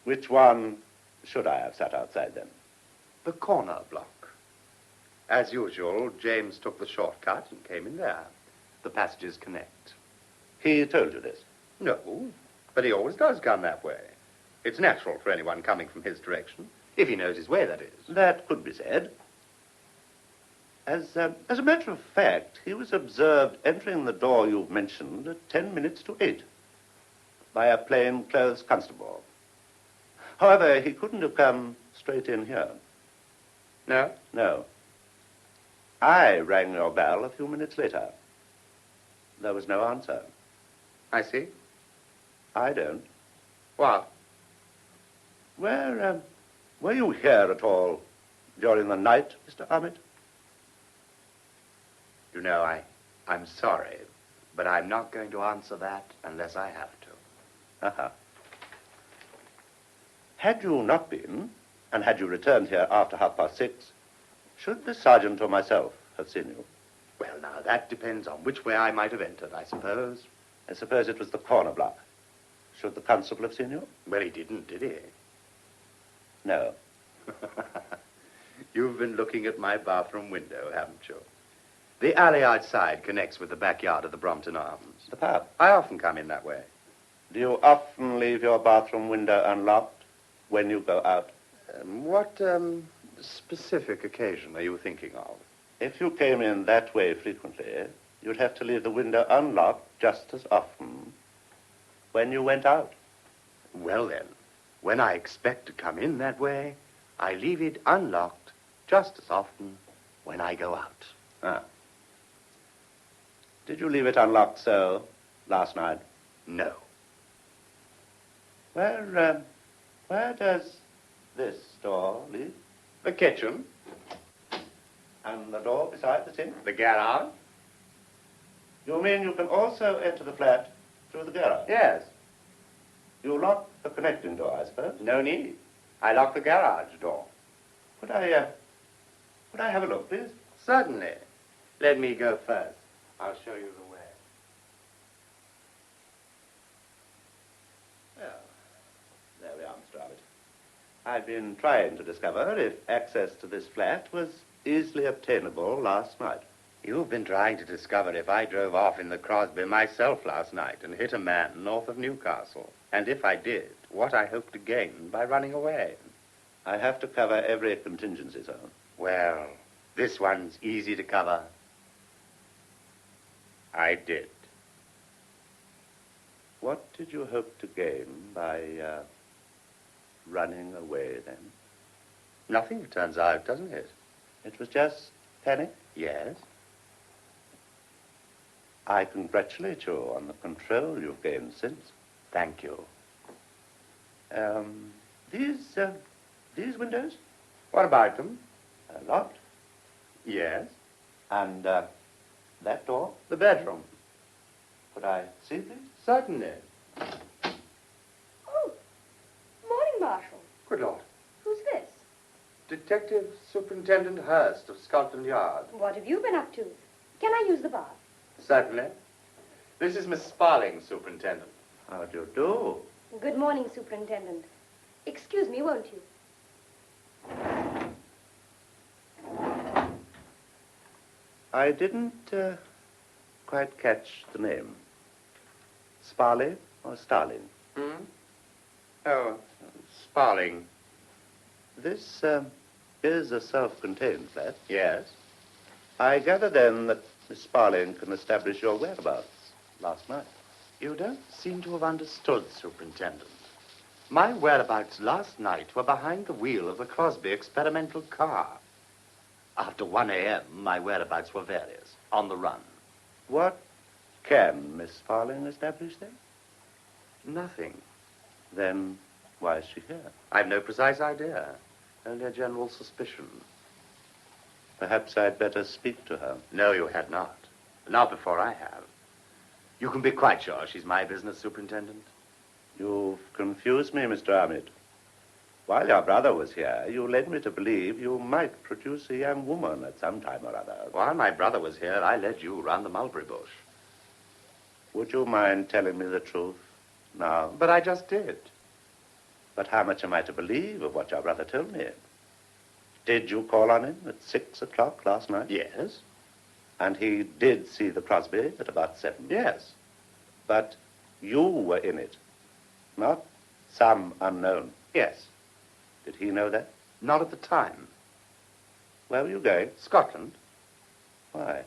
Which one should I have sat outside then? The corner block. As usual, James took the shortcut and came in there. The passages connect. He told you this? No, but he always does come that way. It's natural for anyone coming from his direction, if he knows his way, that is. That could be said. As a matter of fact, he was observed entering the door you've mentioned at 10 minutes to 8 by a plain-clothes constable. However, he couldn't have come straight in here. No? No. I rang your bell a few minutes later. There was no answer. I see. I don't. What? Were you here at all during the night, Mr. Arnitt? You know, I'm sorry, But I'm not going to answer that unless I have to. Uh-huh. Had you not been, and had you returned here after 6:30, should the sergeant or myself have seen you? Well, now, that depends on which way I might have entered, I suppose. I suppose it was the corner block. Should the constable have seen you? Well, he didn't, did he? No. You've been looking at my bathroom window, haven't you? The alley outside connects with the backyard of the Brompton Arms. The pub. I often come in that way. Do you often leave your bathroom window unlocked when you go out? What specific occasion are you thinking of? If you came in that way frequently, you'd have to leave the window unlocked just as often when you went out. Well, then, when I expect to come in that way, I leave it unlocked just as often when I go out. Ah. Did you leave it unlocked so last night? No. Where does this door lead? The kitchen, And the door beside the sink? the garage. You mean you can also enter the flat through the garage? Yes. You lock the connecting door, I suppose? No need. I lock the garage door. Could I have a look, please? Certainly. Let me go first. I'll show you the way. Well, there we are, Mr. Arnitt. I've been trying to discover if access to this flat was easily obtainable last night. You've been trying to discover if I drove off in the Crosby myself last night and hit a man north of Newcastle. And if I did, what I hoped to gain by running away. I have to cover every contingency, sir. Well, this one's easy to cover. I did. What did you hope to gain by running away, then? Nothing, it turns out, doesn't it? It was just panic? Yes. I congratulate you on the control you've gained since. Thank you. These windows? What about them? Locked. Yes. And that door? The bedroom. Could I see, please? Certainly. Oh, morning, Marshal. Good Lord. Who's this? Detective Superintendent Hurst of Scotland Yard. What have you been up to? Can I use the bath? Certainly. This is Miss Sparling, Superintendent. How do you do? Good morning, Superintendent. Excuse me, won't you? I didn't quite catch the name. Sparley or Starling? Oh, Sparling. This is a self-contained flat. Yes. I gather, then, that Miss Sparling can establish your whereabouts last night. You don't seem to have understood, Superintendent. My whereabouts last night were behind the wheel of the Crosby experimental car. After 1 a.m., my whereabouts were various, on the run. What can Miss Sparling establish, then? Nothing. Then why is she here? I've no precise idea, only a general suspicion. Perhaps I'd better speak to her. No, you had not. Not before I have. You can be quite sure she's my business, Superintendent. You've confused me, Mr. Arnitt. While your brother was here, you led me to believe you might produce a young woman at some time or other. While my brother was here, I led you round the mulberry bush. Would you mind telling me the truth now? But I just did. But how much am I to believe of what your brother told me? Did you call on him at 6 o'clock last night? Yes. And he did see the Crosby at about 7? Yes. But you were in it, not some unknown. Yes. Did he know that? Not at the time. Where were you going? Scotland. Why?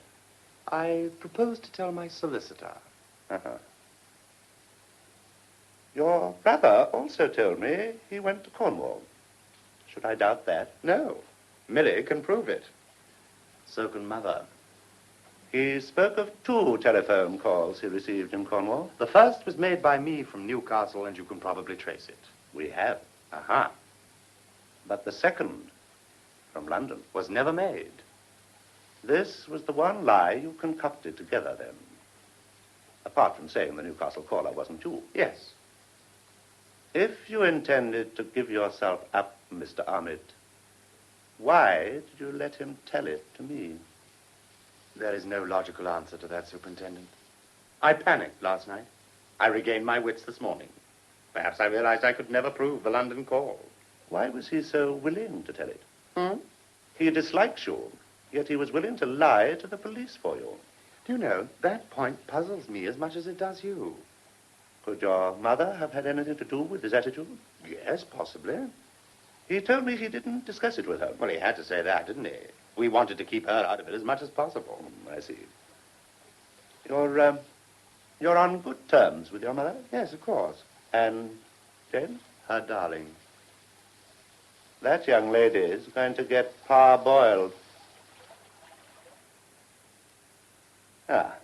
I proposed to tell my solicitor. Uh-huh. Your brother also told me he went to Cornwall. Should I doubt that? No. Millie can prove it. So can Mother. He spoke of 2 telephone calls he received in Cornwall. The first was made by me from Newcastle, and you can probably trace it. We have. Aha. But the second, from London. Was never made. This was the one lie you concocted together, then. Apart from saying the Newcastle caller wasn't you. Yes. If you intended to give yourself up, Mr. Arnitt, why did you let him tell it to me? There is no logical answer to that, Superintendent. I panicked last night. I regained my wits this morning. Perhaps I realized I could never prove the London call. Why was he so willing to tell it? Hmm? He dislikes you, yet he was willing to lie to the police for you. Do you know, that point puzzles me as much as it does you. Could your mother have had anything to do with his attitude? Yes, possibly. He told me he didn't discuss it with her. Well, he had to say that, didn't he? We wanted to keep her out of it as much as possible. I see. You're on good terms with your mother? Yes, of course. And James? Her darling. That young lady is going to get parboiled. Ah.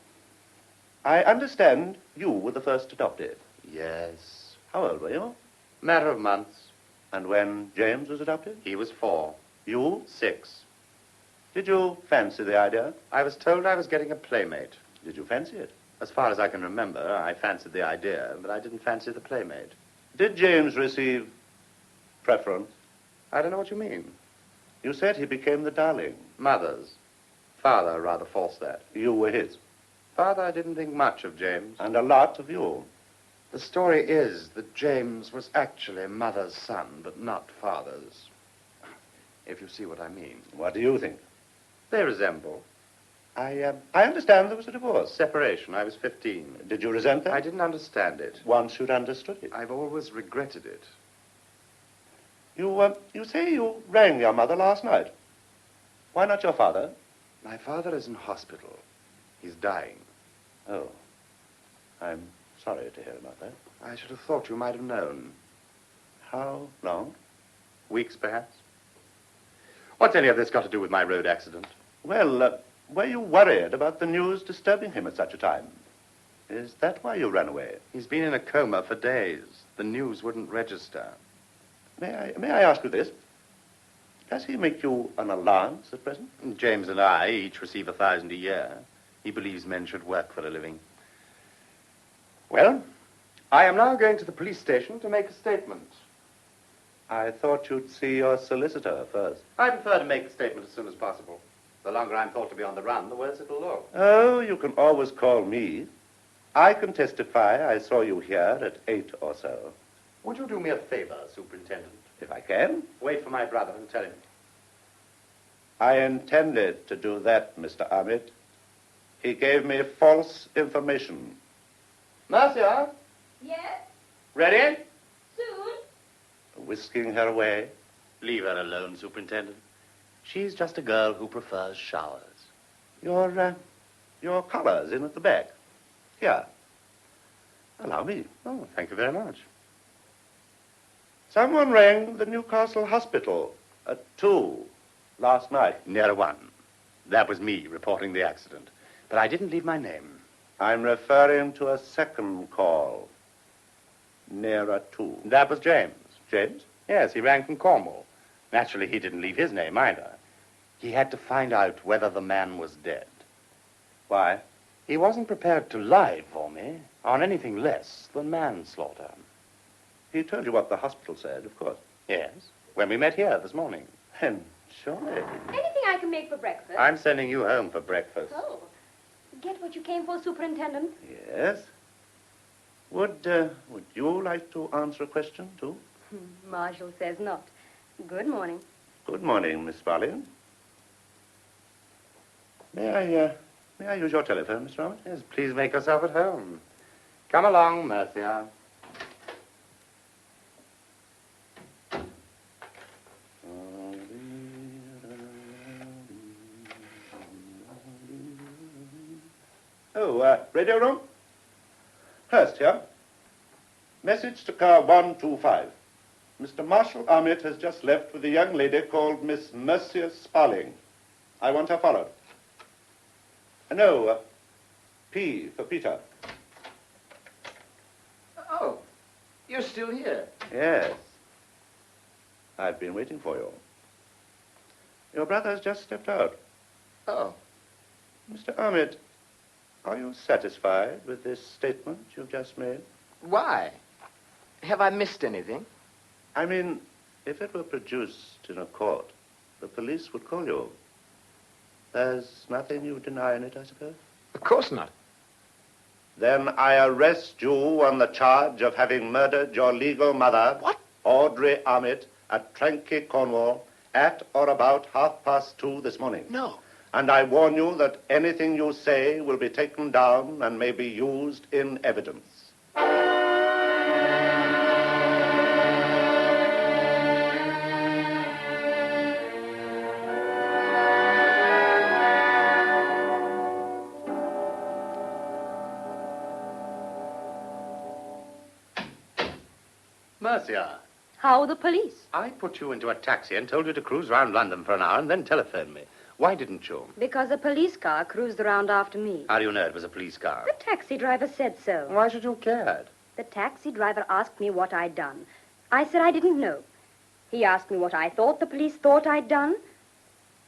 I understand you were the first adopted. Yes. How old were you? Matter of months. And when James was adopted? He was 4. You? 6. Did you fancy the idea? I was told I was getting a playmate. Did you fancy it? As far as I can remember, I fancied the idea, but I didn't fancy the playmate. Did James receive preference? I don't know what you mean. You said he became the darling. Mother's. Father rather forced that. You were his. Father didn't think much of James. And a lot of you. The story is that James was actually Mother's son, but not Father's. If you see what I mean. What do you think? They resemble. I understand there was a divorce. Separation. I was 15. Did you resent that? I didn't understand it. Once you'd understood it. I've always regretted it. You say you rang your mother last night. Why not your father? My father is in hospital. He's dying. Oh. I'm sorry to hear about that. I should have thought you might have known. How long? Weeks, perhaps. What's any of this got to do with my road accident? Well, were you worried about the news disturbing him at such a time? Is that why you ran away? He's been in a coma for days. The news wouldn't register. May I ask you this? Does he make you an allowance at present? James and I each receive $1,000 a year. He believes men should work for a living. Well, I am now going to the police station to make a statement. I thought you'd see your solicitor first. I prefer to make a statement as soon as possible. The longer I'm thought to be on the run, the worse it'll look. Oh, you can always call me. I can testify I saw you here at 8 or so. Would you do me a favor, Superintendent? If I can. Wait for my brother and tell him. I intended to do that, Mr. Arnitt. He gave me false information. Mercia, Yes? ready? Soon? Whisking her away. Leave her alone, Superintendent. She's just a girl who prefers showers. Your collar's in at the back. Here. Allow me. Oh, thank you very much. Someone rang the Newcastle hospital at 2 last night. Near 1. That was me reporting the accident. But I didn't leave my name. I'm referring to a second call. Nearer 2. That was James. James? Yes, he rang from Cornwall. Naturally, he didn't leave his name either. He had to find out whether the man was dead. Why? He wasn't prepared to lie for me on anything less than manslaughter. He told you what the hospital said, of course. Yes, when we met here this morning. Then, surely. Anything I can make for breakfast? I'm sending you home for breakfast. Oh. Get what you came for, Superintendent? Yes. Would you like to answer a question, too? Marshall says not. Good morning. Good morning, Miss Sparling. May I use your telephone, Mr. Armitt? Yes, please make yourself at home. Come along, Mercia. Oh, radio room? Hurst here. Message to car 125. Mr. Marshall Armitt has just left with a young lady called Miss Mercia Sparling. I want her followed. No, P for Peter. Oh, you're still here. Yes. I've been waiting for you. Your brother's just stepped out. Oh. Mr. Armitt, Are you satisfied with this statement you've just made? Why? Have I missed anything? I mean, if it were produced in a court, the police would call you. There's nothing you deny in it, I suppose? Of course not. Then I arrest you on the charge of having murdered your legal mother, What? Audrey Arnitt, at Tranquey, Cornwall, at or about 2:30 this morning. No. And I warn you that anything you say will be taken down and may be used in evidence. Mercia, How are the police? I put you into a taxi and told you to cruise round London for an hour and then telephone me. Why didn't you? Because a police car cruised around after me. How do you know it was a police car? The taxi driver said so. Why should you have cared? The taxi driver asked me what I'd done. I said I didn't know. He asked me what I thought the police thought I'd done.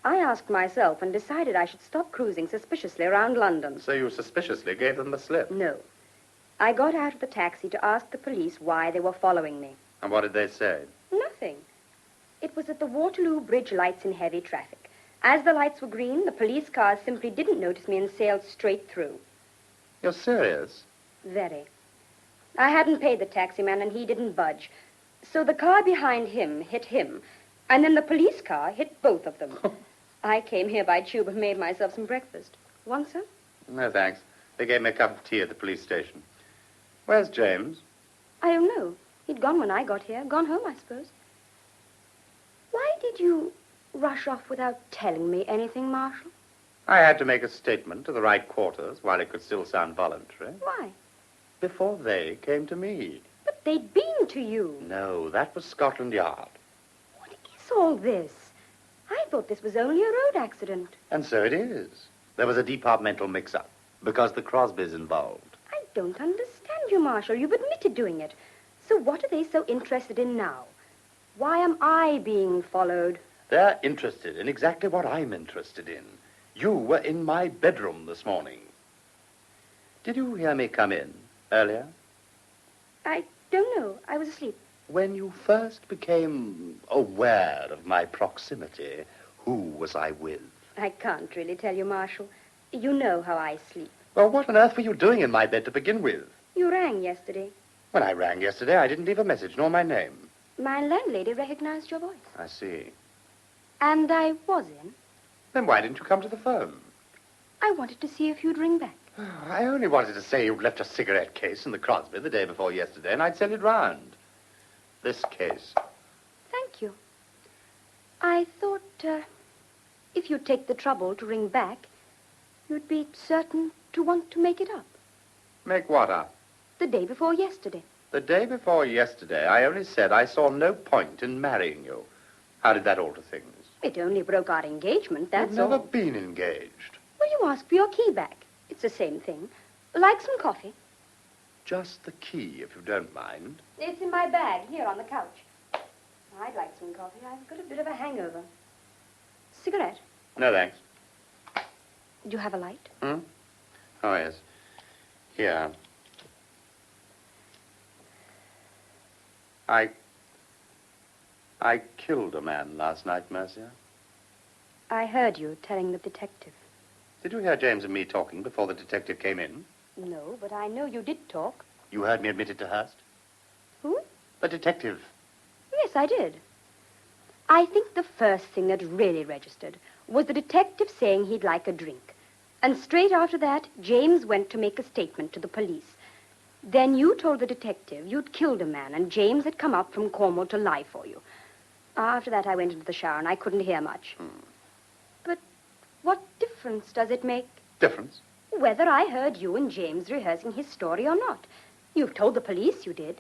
I asked myself and decided I should stop cruising suspiciously around London. So you suspiciously gave them the slip. No. I got out of the taxi to ask the police why they were following me. And what did they say? Nothing. It was at the Waterloo Bridge lights in heavy traffic. As the lights were green, the police cars simply didn't notice me and sailed straight through. You're serious? Very. I hadn't paid the taximan and he didn't budge. So the car behind him hit him, and then the police car hit both of them. I came here by tube and made myself some breakfast. Want some? No, thanks. They gave me a cup of tea at the police station. Where's James? I don't know. He'd gone when I got here. Gone home, I suppose. Why did you rush off without telling me anything, Marshal? I had to make a statement to the right quarters while it could still sound voluntary. Why? Before they came to me. But they'd been to you. No, that was Scotland Yard. What is all this? I thought this was only a road accident. And so it is. There was a departmental mix-up because the Crosbys involved. I don't understand you, Marshal. You've admitted doing it. So what are they so interested in now? Why am I being followed? They're interested in exactly what I'm interested in. You were in my bedroom this morning. Did you hear me come in earlier? I don't know. I was asleep. When you first became aware of my proximity, who was I with? I can't really tell you, Marshal. You know how I sleep. Well, what on earth were you doing in my bed to begin with? You rang yesterday. When I rang yesterday, I didn't leave a message nor my name. My landlady recognized your voice. I see. And I was in. Then why didn't you come to the phone? I wanted to see if you'd ring back. I only wanted to say you'd left a cigarette case in the Crosby the day before yesterday, and I'd send it round. This case. Thank you. I thought, if you'd take the trouble to ring back, you'd be certain to want to make it up. Make what up? The day before yesterday. The day before yesterday, I only said I saw no point in marrying you. How did that alter things? It only broke our engagement, that's You've never all. been engaged. Well, you asked for your key back. It's the same thing. Like some coffee? Just the key, if you don't mind. It's in my bag, here on the couch. I'd like some coffee. I've got a bit of a hangover. Cigarette? No, thanks. Do you have a light? Hmm? Oh, yes. Here. I killed a man last night, Mercia. I heard you telling the detective. Did you hear James and me talking before the detective came in? No, but I know you did talk. You heard me admit it to Hurst? Who? The detective. Yes, I did. I think the first thing that really registered was the detective saying he'd like a drink. And straight after that, James went to make a statement to the police. Then you told the detective you'd killed a man and James had come up from Cornwall to lie for you. After that, I went into the shower and I couldn't hear much. But what difference does it make? Difference? Whether I heard you and James rehearsing his story or not. You've told the police you did.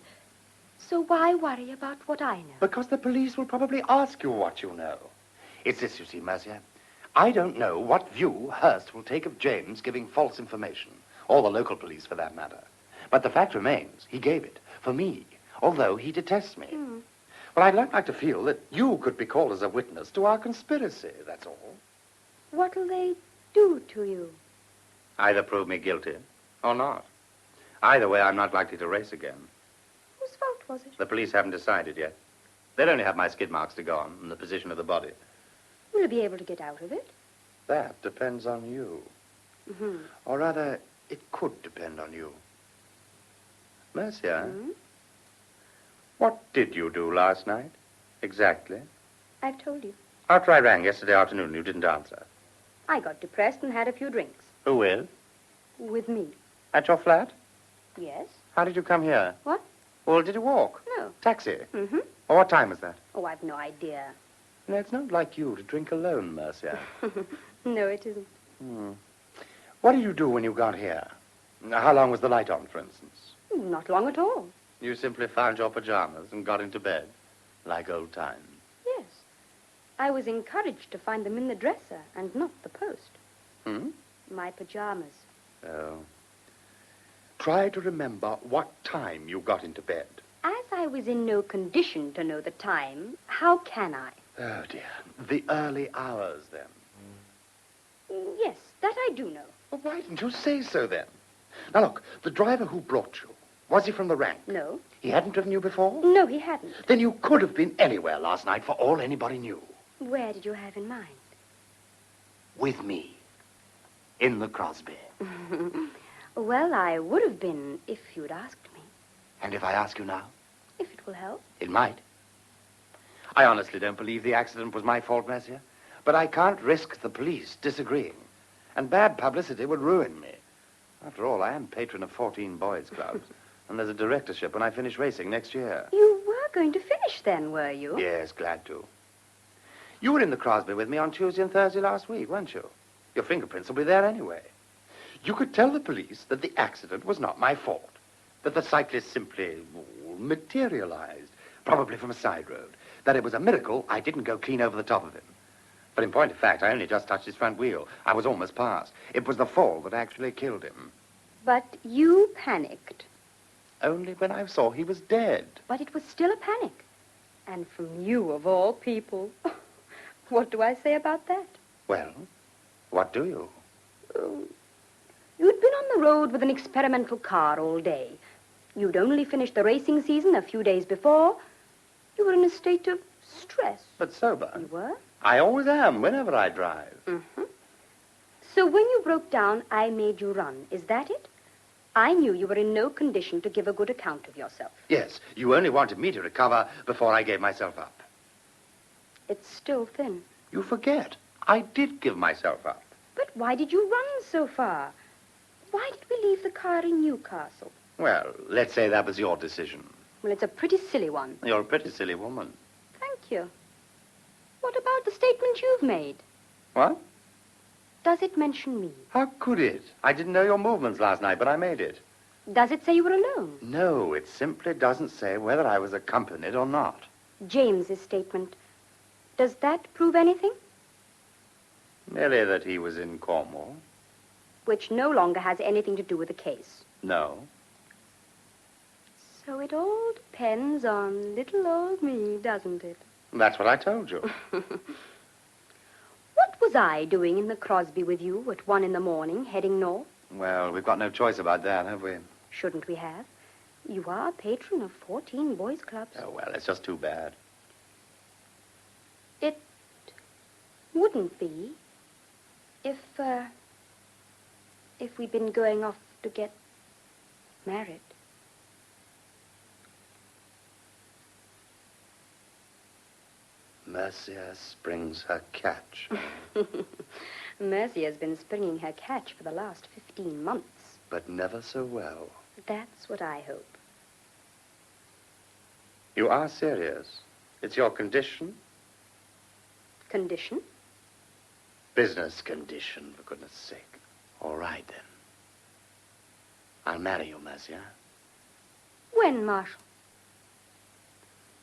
So why worry about what I know? Because the police will probably ask you what you know. It's this, you see, Mercia. I don't know what view Hurst will take of James giving false information, or the local police for that matter. But the fact remains, he gave it, for me, although he detests me. Well, I'd like to feel that you could be called as a witness to our conspiracy, that's all. What'll they do to you? Either prove me guilty or not. Either way, I'm not likely to race again. Whose fault was it? The police haven't decided yet. They'd only have my skid marks to go on and the position of the body. Will you be able to get out of it? That depends on you. Mm-hmm. Or rather, it could depend on you. Mercia, what did you do last night? Exactly. I've told you. After I rang yesterday afternoon, you didn't answer. I got depressed and had a few drinks. Who with? With me. At your flat? Yes? How did you come here? What? Well, did you walk? No. Taxi? Mm-hmm. Well, what time was that? Oh, I've no idea. No, it's not like you to drink alone, Mercia. No, it isn't. What did you do when you got here? How long was the light on, for instance? Not long at all. You simply found your pajamas and got into bed, like old times. Yes. I was encouraged to find them in the dresser and not the post. Hmm? My pajamas. Oh. Try to remember what time you got into bed. As I was in no condition to know the time, how can I? Oh, dear. The early hours, then. Yes, that I do know. Well, why didn't you say so, then? Now, look, the driver who brought you, was he from the rank? No. He hadn't driven you before? No, he hadn't. Then you could have been anywhere last night for all anybody knew. Where did you have in mind? With me. In the Crosby. Well, I would have been if you'd asked me. And if I ask you now? If it will help. It might. I honestly don't believe the accident was my fault, Mercia. But I can't risk the police disagreeing. And bad publicity would ruin me. After all, I am patron of 14 boys' clubs. And there's a directorship when I finish racing next year. You were going to finish then, were you? Yes, glad to. You were in the Crosby with me on Tuesday and Thursday last week, weren't you? Your fingerprints will be there anyway. You could tell the police that the accident was not my fault. That the cyclist simply materialized, probably from a side road. That it was a miracle I didn't go clean over the top of him. But in point of fact, I only just touched his front wheel. I was almost past. It was the fall that actually killed him. But you panicked. Only when I saw he was dead. But it was still a panic. And from you, of all people. What do I say about that? Well, what do you? You'd been on the road with an experimental car all day. You'd only finished the racing season a few days before. You were in a state of stress. But sober. You were? I always am, whenever I drive. Mm-hmm. So when you broke down, I made you run. Is that it? I knew you were in no condition to give a good account of yourself. Yes, you only wanted me to recover before I gave myself up. It's still thin. You forget. I did give myself up. But why did you run so far? Why did we leave the car in Newcastle? Well, let's say that was your decision. Well, it's a pretty silly one. You're a pretty silly woman. Thank you. What about the statement you've made? What? Does it mention me? How could it? I didn't know your movements last night, but I made it. Does it say you were alone? No, it simply doesn't say whether I was accompanied or not. James's statement. Does that prove anything? Merely that he was in Cornwall. Which no longer has anything to do with the case. No. So it all depends on little old me, doesn't it? That's what I told you. What was I doing in the Crosby with you at 1 a.m, heading north? Well, we've got no choice about that, have we? Shouldn't we have? You are a patron of 14 boys' clubs. Oh, well, it's just too bad. It wouldn't be if we'd been going off to get married. Mercia springs her catch. Mercy has been springing her catch for the last 15 months. But never so well. That's what I hope. You are serious? It's your condition? Condition? Business condition, for goodness sake. All right, then. I'll marry you, Mercia. When, Marshal?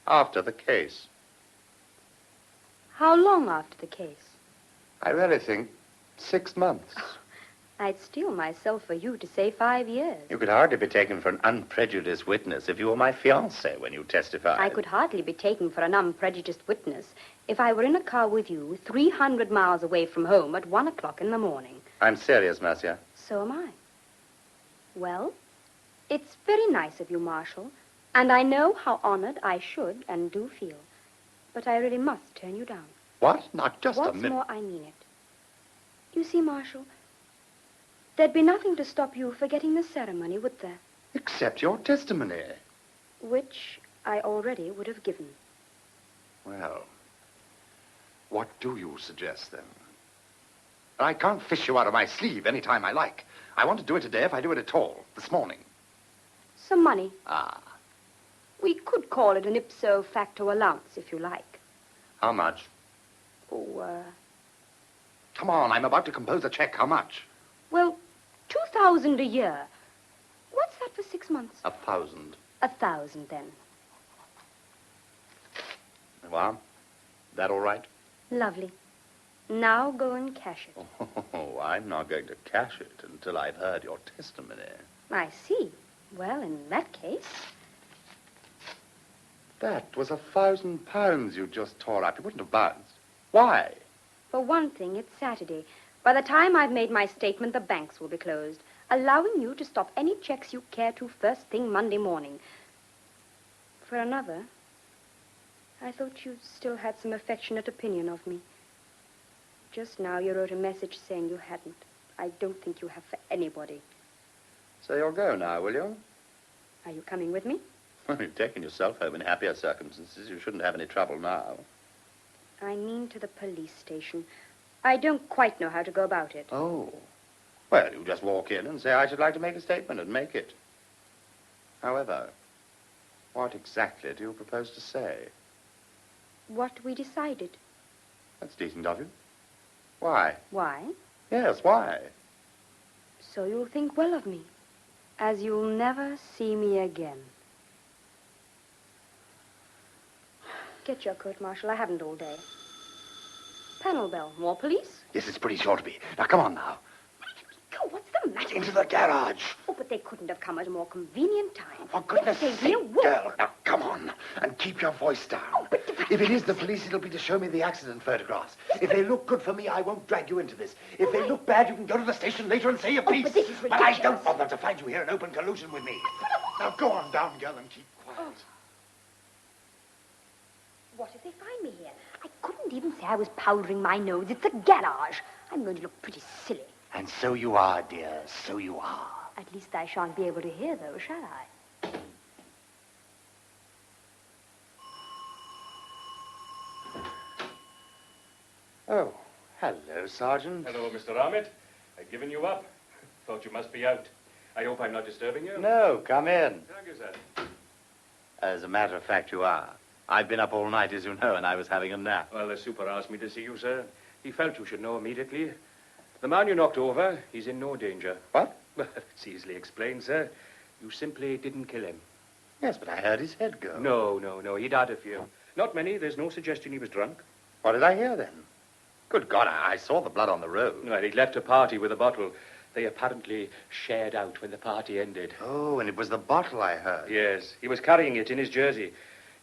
After the case. How long after the case? I really think 6 months. I'd steel myself for you to say 5 years. You could hardly be taken for an unprejudiced witness if you were my fiancé when you testified. I could hardly be taken for an unprejudiced witness if I were in a car with you 300 miles away from home at 1 o'clock in the morning. I'm serious, Mercia. So am I. Well, it's very nice of you, Marshal, and I know how honored I should and do feel. But I really must turn you down. What? Not just a What's minute. more, I mean it. You see, Marshal, there'd be nothing to stop you forgetting the ceremony, would there? Except your testimony. Which I already would have given. Well, what do you suggest, then? I can't fish you out of my sleeve any time I like. I want to do it today if I do it at all, this morning. Some money. Ah, We could call it an ipso facto allowance, if you like. How much? Oh, come on, I'm about to compose a check. How much? well, 2,000 a year. What's that for 6 months? 1,000. 1,000, then. Well, that all right? Lovely. Now go and cash it. Oh, I'm not going to cash it until I've heard your testimony. I see. Well, in that case... That was £1,000 you just tore up. You wouldn't have buzzed. Why? For one thing, it's Saturday. By the time I've made my statement, the banks will be closed, allowing you to stop any checks you care to first thing Monday morning. For another, I thought you still had some affectionate opinion of me. Just now you wrote a message saying you hadn't. I don't think you have for anybody. So you'll go now, will you? Are you coming with me? Well, you've taken yourself home in happier circumstances. You shouldn't have any trouble now. I mean to the police station. I don't quite know how to go about it. Oh. Well, you just walk in and say, I should like to make a statement, and make it. However, what exactly do you propose to say? What we decided. That's decent of you. Why? Why? Yes, why? So you'll think well of me, as you'll never see me again. Get your coat, Marshal. I haven't all day. Panel bell. More police? Yes, it's pretty sure to be. Now, come on now. Go, what's the matter? Into the garage. Oh, but they couldn't have come at a more convenient time. For goodness Say, sake, dear, what? girl. Now, come on. And keep your voice down. If it is the police, it'll be to show me the accident photographs. If they look good for me, I won't drag you into this. If they look bad, you can go to the station later and say your piece. but this is But I ridiculous. don't want them to find you here in open collusion with me. Now, go on down, girl, and keep quiet. What if they find me here? I couldn't even say I was powdering my nose. It's a garage. I'm going to look pretty silly. And so you are, dear. So you are. At least I shan't be able to hear, though, shall I? Oh, hello, Sergeant. Hello, Mr. Arnitt. I've given you up. Thought you must be out. I hope I'm not disturbing you. No, come in. Thank you, sir. As a matter of fact, you are. I've been up all night, as you know, and I was having a nap. Well, the super asked me to see you, sir. He felt you should know immediately. The man you knocked over, he's in no danger. What? Well, it's easily explained, sir. You simply didn't kill him. Yes, but I heard his head go. No. He'd had a few. Not many. There's no suggestion he was drunk. What did I hear, then? Good God, I saw the blood on the road. Well, he'd left a party with a bottle. They apparently shared out when the party ended. Oh, and it was the bottle I heard. Yes, he was carrying it in his jersey.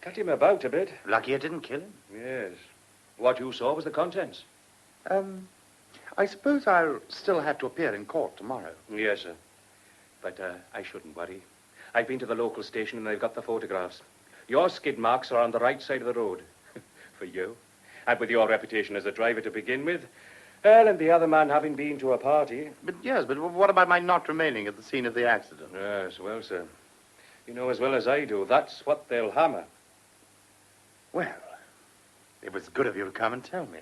Cut him about a bit. Lucky it didn't kill him. Yes. What you saw was the contents. I suppose I'll still have to appear in court tomorrow. Yes, sir. But I shouldn't worry. I've been to the local station and they've got the photographs. Your skid marks are on the right side of the road. For you. And with your reputation as a driver to begin with. Well, and the other man having been to a party. But what about my not remaining at the scene of the accident? Yes, well, sir. You know as well as I do, that's what they'll hammer. Well, it was good of you to come and tell me.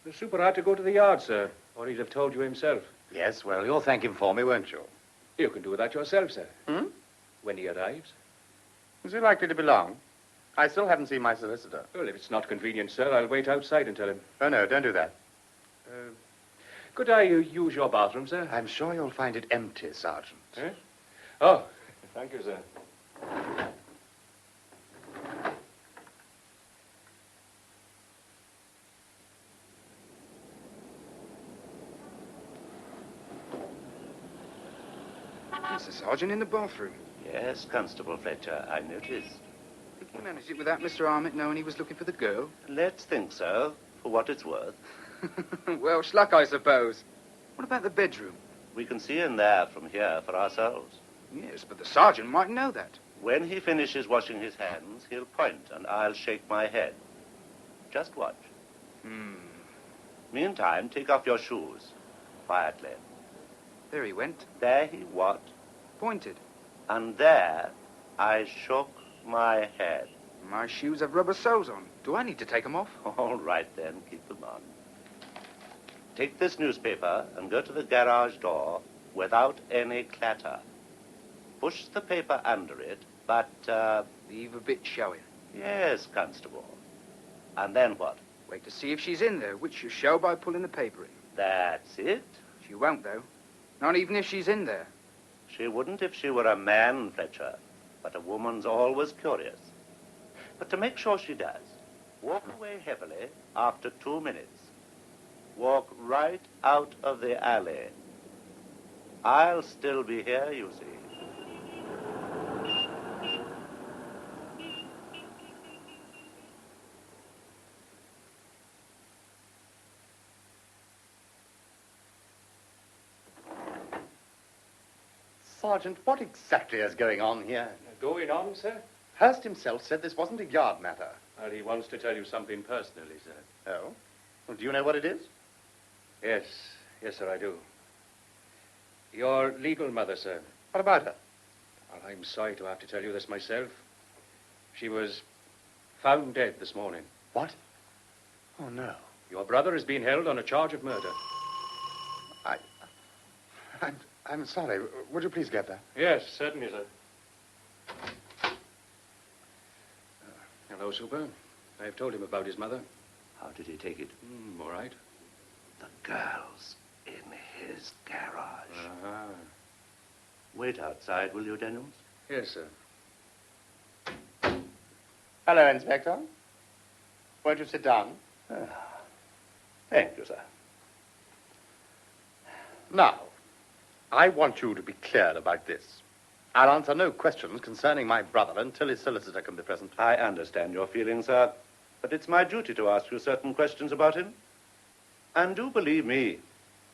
The super had to go to the yard, sir, or he'd have told you himself. Yes, well, you'll thank him for me, won't you? You can do that yourself, sir. Hmm? When he arrives. Is he likely to be long? I still haven't seen my solicitor. Well, if it's not convenient, sir, I'll wait outside and tell him. Oh, no, don't do that. Could I use your bathroom, sir? I'm sure you'll find it empty, Sergeant. Eh? Oh, thank you, sir. It's the sergeant in the bathroom. Yes, Constable Fletcher, I noticed. Think he managed it without Mr. Armitt knowing he was looking for the girl? Let's think so, for what it's worth. Well, schluck, I suppose. What about the bedroom? We can see in there from here for ourselves. Yes, but the sergeant might know that. When he finishes washing his hands, he'll point and I'll shake my head. Just watch. Meantime, take off your shoes. Quietly. There he went. There he what? Pointed. And there I shook my head. My shoes have rubber soles on. Do I need to take them off? All right, then. Keep them on. Take this newspaper and go to the garage door without any clatter. Push the paper under it, but, Leave a bit showing. yes, Constable. And then what? Wait to see if she's in there, which you show by pulling the paper in. That's it. She won't, though. Not even if she's in there. She wouldn't if she were a man, Fletcher. But a woman's always curious. But to make sure she does, walk away heavily after 2 minutes. Walk right out of the alley. I'll still be here, you see. Sergeant, what exactly is going on here? Going on, sir? Hurst himself said this wasn't a yard matter. Well, he wants to tell you something personally, sir. Oh? Well, do you know what it is? Yes, sir, I do. Your legal mother, sir. What about her? Well, I'm sorry to have to tell you this myself. She was found dead this morning. What? Oh, no. Your brother has been held on a charge of murder. I'm sorry. Would you please get that? Yes, certainly, sir. Hello, Super. I've told him about his mother. How did he take it? All right. The girl's in his garage. Uh-huh. Wait outside, will you, Daniels? Yes, sir. Hello, Inspector. Won't you sit down? Thank you, sir. Now, I want you to be clear about this. I'll answer no questions concerning my brother until his solicitor can be present. I understand your feelings, sir, but it's my duty to ask you certain questions about him. And do believe me,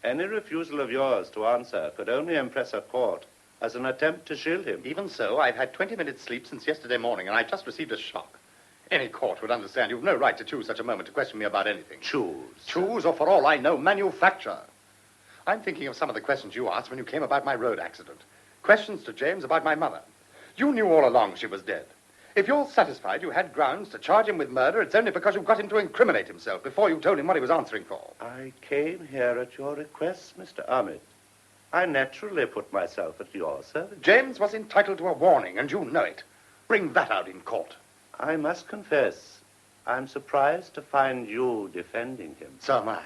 any refusal of yours to answer could only impress a court as an attempt to shield him. Even so, I've had 20 minutes sleep since yesterday morning, and I've just received a shock. Any court would understand you've no right to choose such a moment to question me about anything. Choose? Choose, or for all I know, manufacture. I'm thinking of some of the questions you asked when you came about my road accident. Questions to James about my mother. You knew all along she was dead. If you're satisfied you had grounds to charge him with murder, it's only because you got him to incriminate himself before you told him what he was answering for. I came here at your request, Mr. Arnitt. I naturally put myself at your service. James was entitled to a warning, and you know it. Bring that out in court. I must confess, I'm surprised to find you defending him. So am I.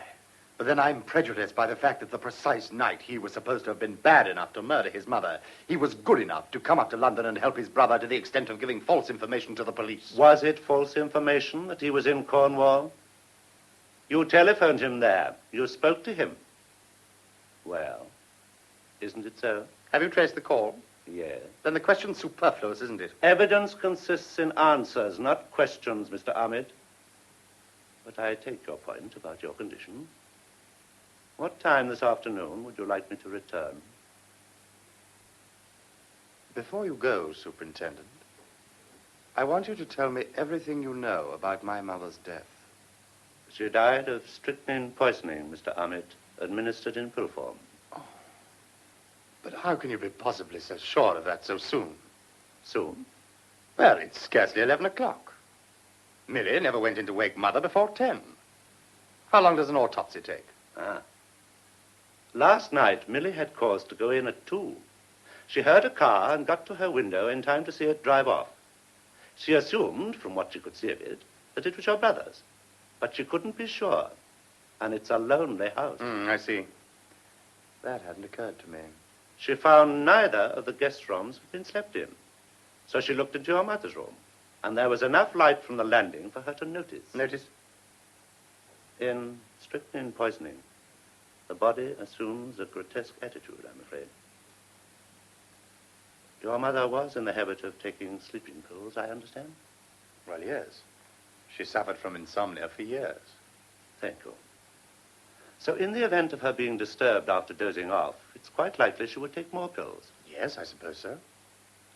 But then I'm prejudiced by the fact that the precise night he was supposed to have been bad enough to murder his mother, he was good enough to come up to London and help his brother to the extent of giving false information to the police. Was it false information that he was in Cornwall? You telephoned him there. You spoke to him. Well, isn't it so? Have you traced the call? Yes. Then the question's superfluous, isn't it? Evidence consists in answers, not questions, Mr. Arnitt. But I take your point about your condition. What time this afternoon would you like me to return? Before you go, Superintendent, I want you to tell me everything you know about my mother's death. She died of strychnine poisoning, Mr. Arnitt, administered in pill form. But how can you be possibly so sure of that so soon? Soon? Well, it's scarcely 11 o'clock. Millie never went in to wake Mother before 10. How long does an autopsy take? Last night, Millie had cause to go in at 2. She heard a car and got to her window in time to see it drive off. She assumed, from what she could see of it, that it was your brother's. But she couldn't be sure. And it's a lonely house. I see. That hadn't occurred to me. She found neither of the guest rooms had been slept in. So she looked into your mother's room. And there was enough light from the landing for her to notice. Notice? In strychnine poisoning, the body assumes a grotesque attitude, I'm afraid. Your mother was in the habit of taking sleeping pills, I understand? Well, yes. She suffered from insomnia for years. Thank you. So in the event of her being disturbed after dozing off, it's quite likely she would take more pills. Yes, I suppose so.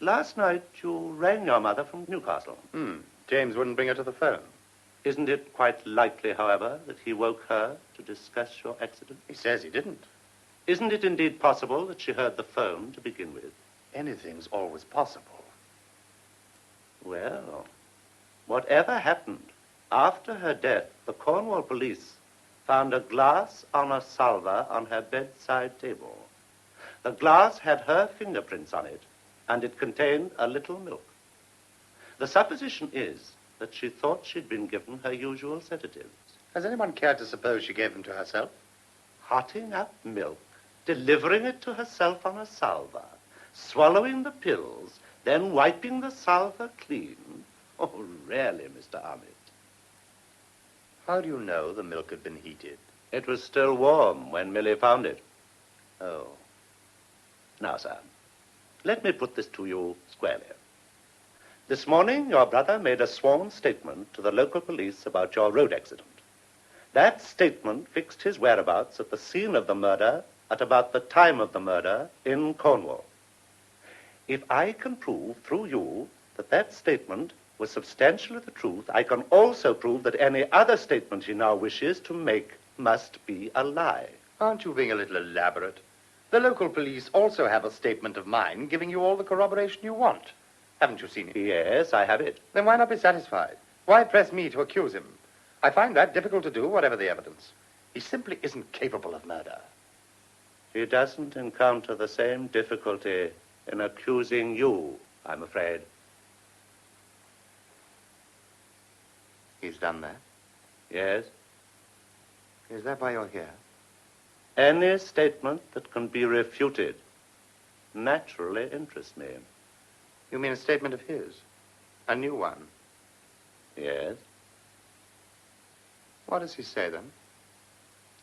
Last night, you rang your mother from Newcastle. James wouldn't bring her to the phone. Isn't it quite likely, however, that he woke her to discuss your accident? He says he didn't. Isn't it indeed possible that she heard the phone to begin with? Anything's always possible. Well, whatever happened, after her death, the Cornwall police found a glass on a salver on her bedside table. The glass had her fingerprints on it, and it contained a little milk. The supposition is that she thought she'd been given her usual sedatives. Has anyone cared to suppose she gave them to herself? Hotting up milk, delivering it to herself on a salver, swallowing the pills, then wiping the salver clean. Oh, really, Mr. Arnitt? How do you know the milk had been heated? It was still warm when Millie found it. Oh. Now, sir, let me put this to you squarely. This morning, your brother made a sworn statement to the local police about your road accident. That statement fixed his whereabouts at the scene of the murder at about the time of the murder in Cornwall. If I can prove through you that that statement was substantially the truth, I can also prove that any other statement he now wishes to make must be a lie. Aren't you being a little elaborate? The local police also have a statement of mine giving you all the corroboration you want. Haven't you seen it? Yes, I have it. Then why not be satisfied? Why press me to accuse him? I find that difficult to do, whatever the evidence. He simply isn't capable of murder. He doesn't encounter the same difficulty in accusing you, I'm afraid. He's done that? Yes? Is that why you're here? Any statement that can be refuted naturally interests me. You mean a statement of his? A new one? Yes? What does he say, then?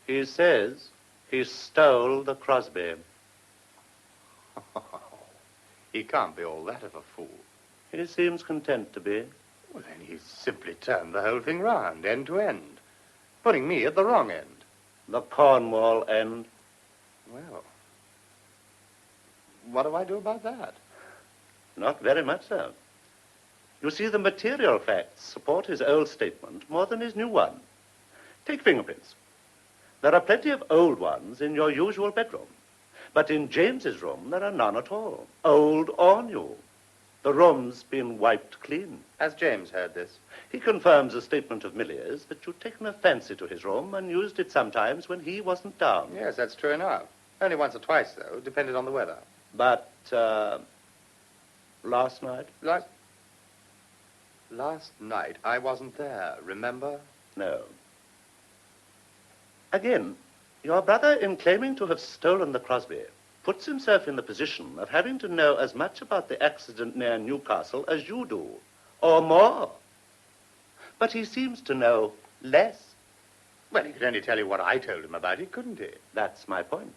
He says he stole the Crosby. He can't be all that of a fool. He seems content to be. Well, then he's simply turned the whole thing round, end to end, putting me at the wrong end. The Cornwall end. Well, what do I do about that? Not very much so. You see, the material facts support his old statement more than his new one. Take fingerprints. There are plenty of old ones in your usual bedroom. But in James's room, there are none at all, old or new. The room's been wiped clean. Has James heard this? He confirms a statement of Millie's that you'd taken a fancy to his room and used it sometimes when he wasn't down. Yes, that's true enough. Only once or twice, though, depended on the weather. But, last night? Last night, I wasn't there, remember? No. Again, your brother, in claiming to have stolen the Crosby, puts himself in the position of having to know as much about the accident near Newcastle as you do, or more. But he seems to know less. Well, he could only tell you what I told him about it, couldn't he? That's my point.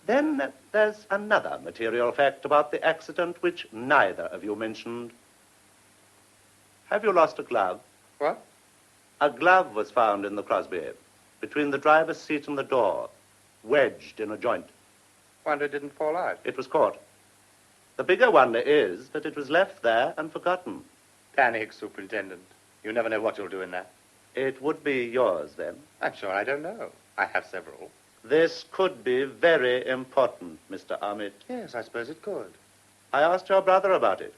Then there's another material fact about the accident which neither of you mentioned. Have you lost a glove? What? A glove was found in the Crosby, between the driver's seat and the door, wedged in a joint. Wonder it didn't fall out. It was caught. The bigger wonder is that it was left there and forgotten. Panic, Superintendent. You never know what you'll do in that. It would be yours, then? I'm sure I don't know. I have several. This could be very important, Mr. Armitt. Yes, I suppose it could. I asked your brother about it.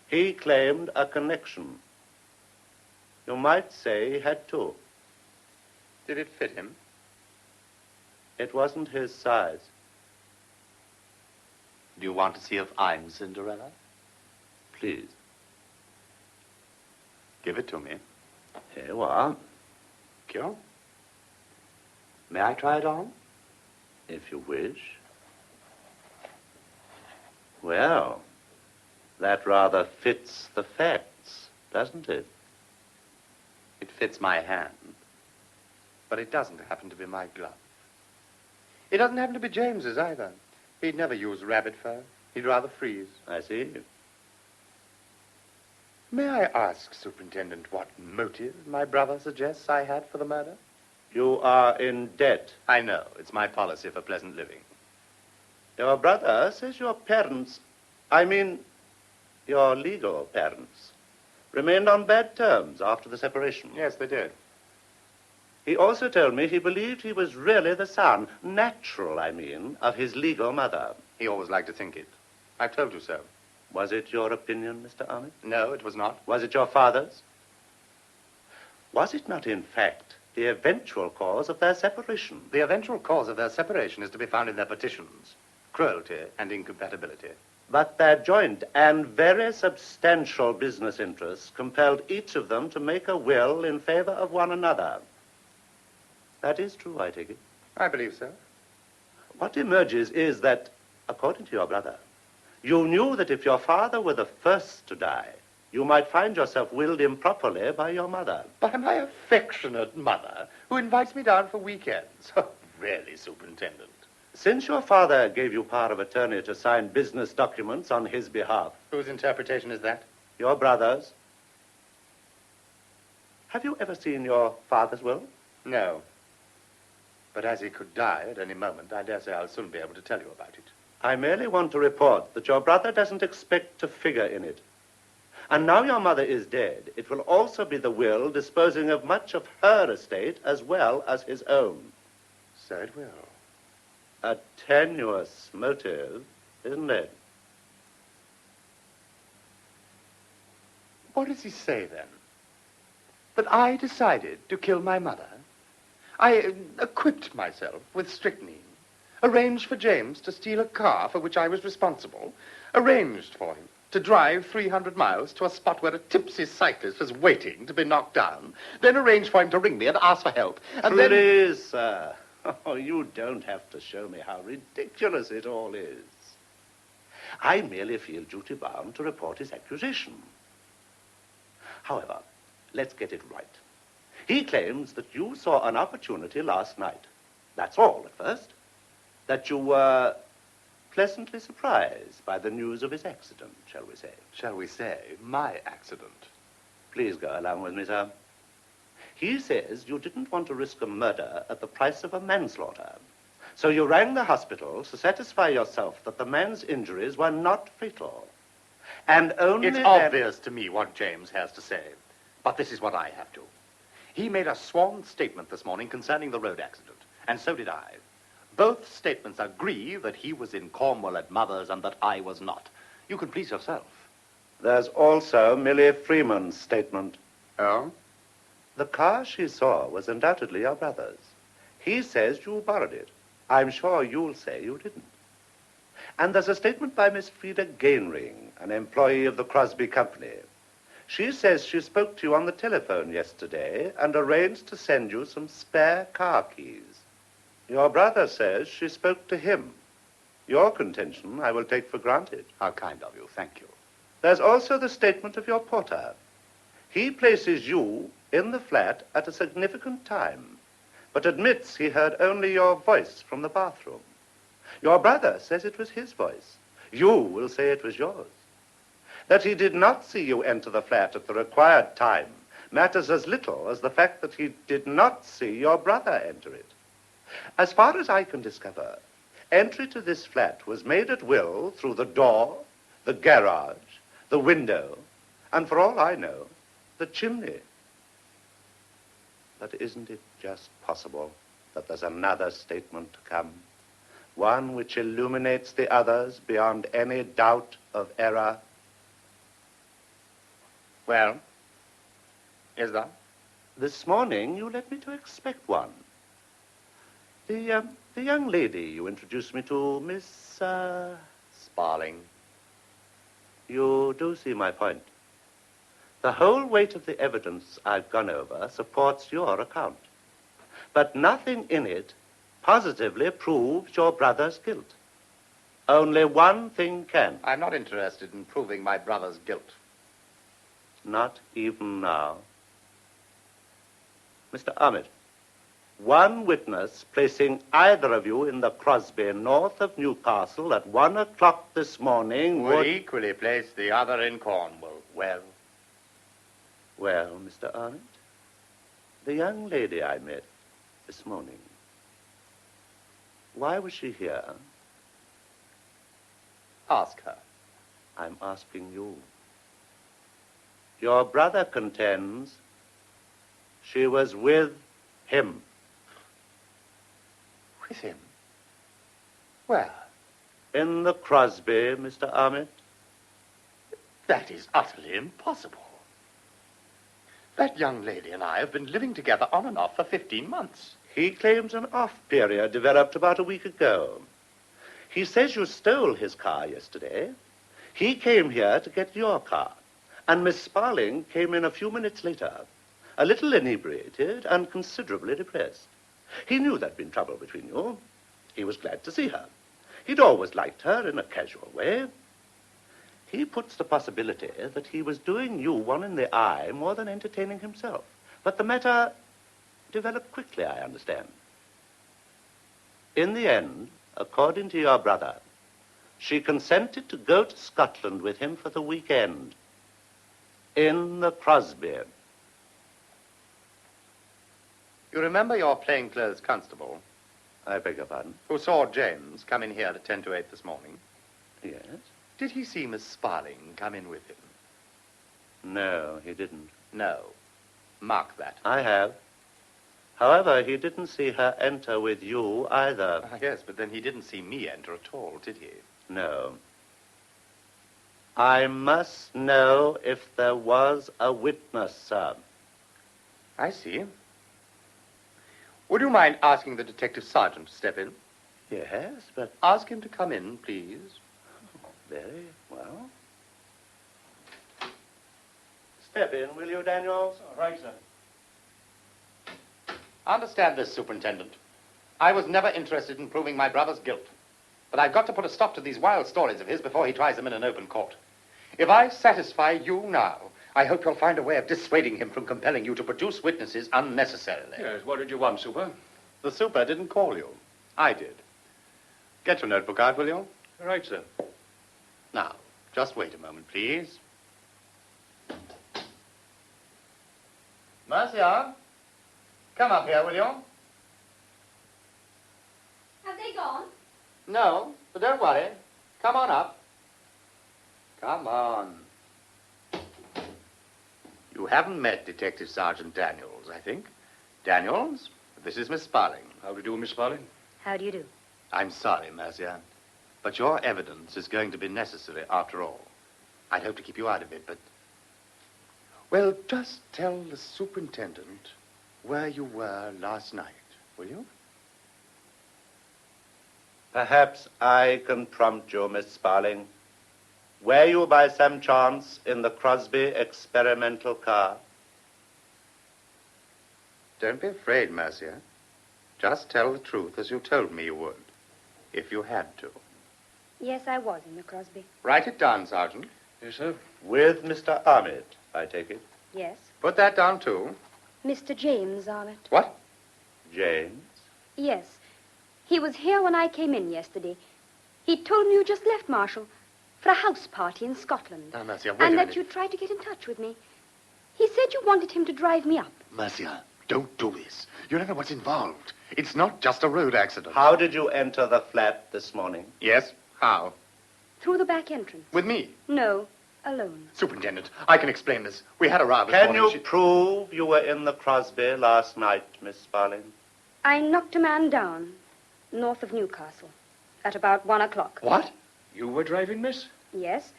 He claimed a connection. You might say he had two. Did it fit him? It wasn't his size. Do you want to see if I'm Cinderella? Please. Give it to me. Here you are. Sure. May I try it on? If you wish. Well, that rather fits the facts, doesn't it? It fits my hand. But it doesn't happen to be my glove. It doesn't happen to be James's either. He'd never use rabbit fur. He'd rather freeze. I see. May I ask, Superintendent, what motive my brother suggests I had for the murder? You are in debt. I know. It's my policy for pleasant living. Your brother says your parents, I mean, your legal parents, remained on bad terms after the separation. Yes, they did. He also told me he believed he was really the son, natural, I mean, of his legal mother. He always liked to think it. I've told you so. Was it your opinion, Mr. Arnitt? No, it was not. Was it your father's? Was it not, in fact, the eventual cause of their separation? The eventual cause of their separation is to be found in their petitions. Cruelty and incompatibility. But their joint and very substantial business interests compelled each of them to make a will in favor of one another. That is true, I take it. I believe so. What emerges is that, according to your brother, you knew that if your father were the first to die, you might find yourself willed improperly by your mother. By my affectionate mother, who invites me down for weekends. Oh, really, Superintendent. Since your father gave you power of attorney to sign business documents on his behalf, Whose interpretation is that? your brother's, have you ever seen your father's will? No. But as he could die at any moment, I dare say I'll soon be able to tell you about it. I merely want to report that your brother doesn't expect to figure in it. And now your mother is dead, it will also be the will disposing of much of her estate as well as his own. So it will. A tenuous motive, isn't it? What does he say, then? That I decided to kill my mother? I equipped myself with strychnine, arranged for James to steal a car for which I was responsible, arranged for him to drive 300 miles to a spot where a tipsy cyclist was waiting to be knocked down, then arranged for him to ring me and ask for help, and then... Please, sir. Oh, you don't have to show me how ridiculous it all is. I merely feel duty-bound to report his accusation. However, let's get it right. He claims that you saw an opportunity last night. That's all at first. That you were pleasantly surprised by the news of his accident, shall we say. Shall we say, my accident? Please go along with me, sir. He says you didn't want to risk a murder at the price of a manslaughter. So you rang the hospital to satisfy yourself that the man's injuries were not fatal. And only It's then... obvious to me what James has to say. But this is what I have to. He made a sworn statement this morning concerning the road accident, and so did I. Both statements agree that he was in Cornwall at Mother's and that I was not. You can please yourself. There's also Millie Freeman's statement. Oh? The car she saw was undoubtedly your brother's. He says you borrowed it. I'm sure you'll say you didn't. And there's a statement by Miss Frida Gainring, an employee of the Crosby Company. She says she spoke to you on the telephone yesterday and arranged to send you some spare car keys. Your brother says she spoke to him. Your contention I will take for granted. How kind of you. Thank you. There's also the statement of your porter. He places you in the flat at a significant time, but admits he heard only your voice from the bathroom. Your brother says it was his voice. You will say it was yours. That he did not see you enter the flat at the required time matters as little as the fact that he did not see your brother enter it. As far as I can discover, entry to this flat was made at will through the door, the garage, the window, and for all I know, the chimney. But isn't it just possible that there's another statement to come? One which illuminates the others beyond any doubt of error? Well, is that? This morning you led me to expect one. The young lady you introduced me to, Miss, Sparling. You do see my point. The whole weight of the evidence I've gone over supports your account. But nothing in it positively proves your brother's guilt. Only one thing can. I'm not interested in proving my brother's guilt. Not even now. Mr. Arnitt, one witness placing either of you in the Crosby north of Newcastle at 1 o'clock this morning Would would... equally place the other in Cornwall. Well? Well, Mr. Arnitt, the young lady I met this morning. Why was she here? Ask her. I'm asking you. Your brother contends she was with him. With him? Where? In the Crosby, Mr. Armitt. That is utterly impossible. That young lady and I have been living together on and off for 15 months. He claims an off period developed about a week ago. He says you stole his car yesterday. He came here to get your car, and Miss Sparling came in a few minutes later, a little inebriated and considerably depressed. He knew there'd been trouble between you. He was glad to see her. He'd always liked her in a casual way. He puts the possibility that he was doing you one in the eye more than entertaining himself. But the matter developed quickly, I understand. In the end, according to your brother, she consented to go to Scotland with him for the weekend. In the Crosby. You remember your plainclothes constable, I beg your pardon? who saw James come in here at 10 to 8 this morning? Yes? Did he see Miss Sparling come in with him? No, he didn't. No. Mark that. I have. However, he didn't see her enter with you either. Yes, but then he didn't see me enter at all, did he? No. I must know if there was a witness, sir. I see. Would you mind asking the detective sergeant to step in? Yes, but... Ask him to come in, please. Very well. Step in, will you, Daniels? Right, sir. Understand this, Superintendent. I was never interested in proving my brother's guilt. But I've got to put a stop to these wild stories of his before he tries them in an open court. If I satisfy you now, I hope you'll find a way of dissuading him from compelling you to produce witnesses unnecessarily. Yes, what did you want, Super? The super didn't call you. I did. Get your notebook out, will you? Right, sir. Now, just wait a moment, please. Mercia, come up here, will you? Have they gone? No, but don't worry. Come on up. Come on. You haven't met Detective Sergeant Daniels, I think. Daniels, this is Miss Sparling. How do you do, Miss Sparling? How do you do? I'm sorry, Mercia, but your evidence is going to be necessary after all. I'd hope to keep you out of it, but... Well, just tell the superintendent where you were last night, will you? Perhaps I can prompt you, Miss Sparling. Were you by some chance in the Crosby experimental car? Don't be afraid, Mercia. Just tell the truth as you told me you would, if you had to. Yes, I was in the Crosby. Write it down, Sergeant. Yes, sir. With Mr. Armitt, I take it. Yes. Put that down, too. Mr. James Arnott. What? James? Yes. He was here when I came in yesterday. He told me you just left, Marshal, for a house party in Scotland. Now, Mercia, wait a and minute. that you tried to get in touch with me. He said you wanted him to drive me up. Mercia, don't do this. You don't know what's involved. It's not just a road accident. How did you enter the flat this morning? Yes? How? Through the back entrance. With me? No, alone. Superintendent, I can explain this. We had a row this Can morning. you prove you were in the Crosby last night, Miss Sparling? I knocked a man down, north of Newcastle, at about 1 o'clock. What? You were driving, miss? Yes.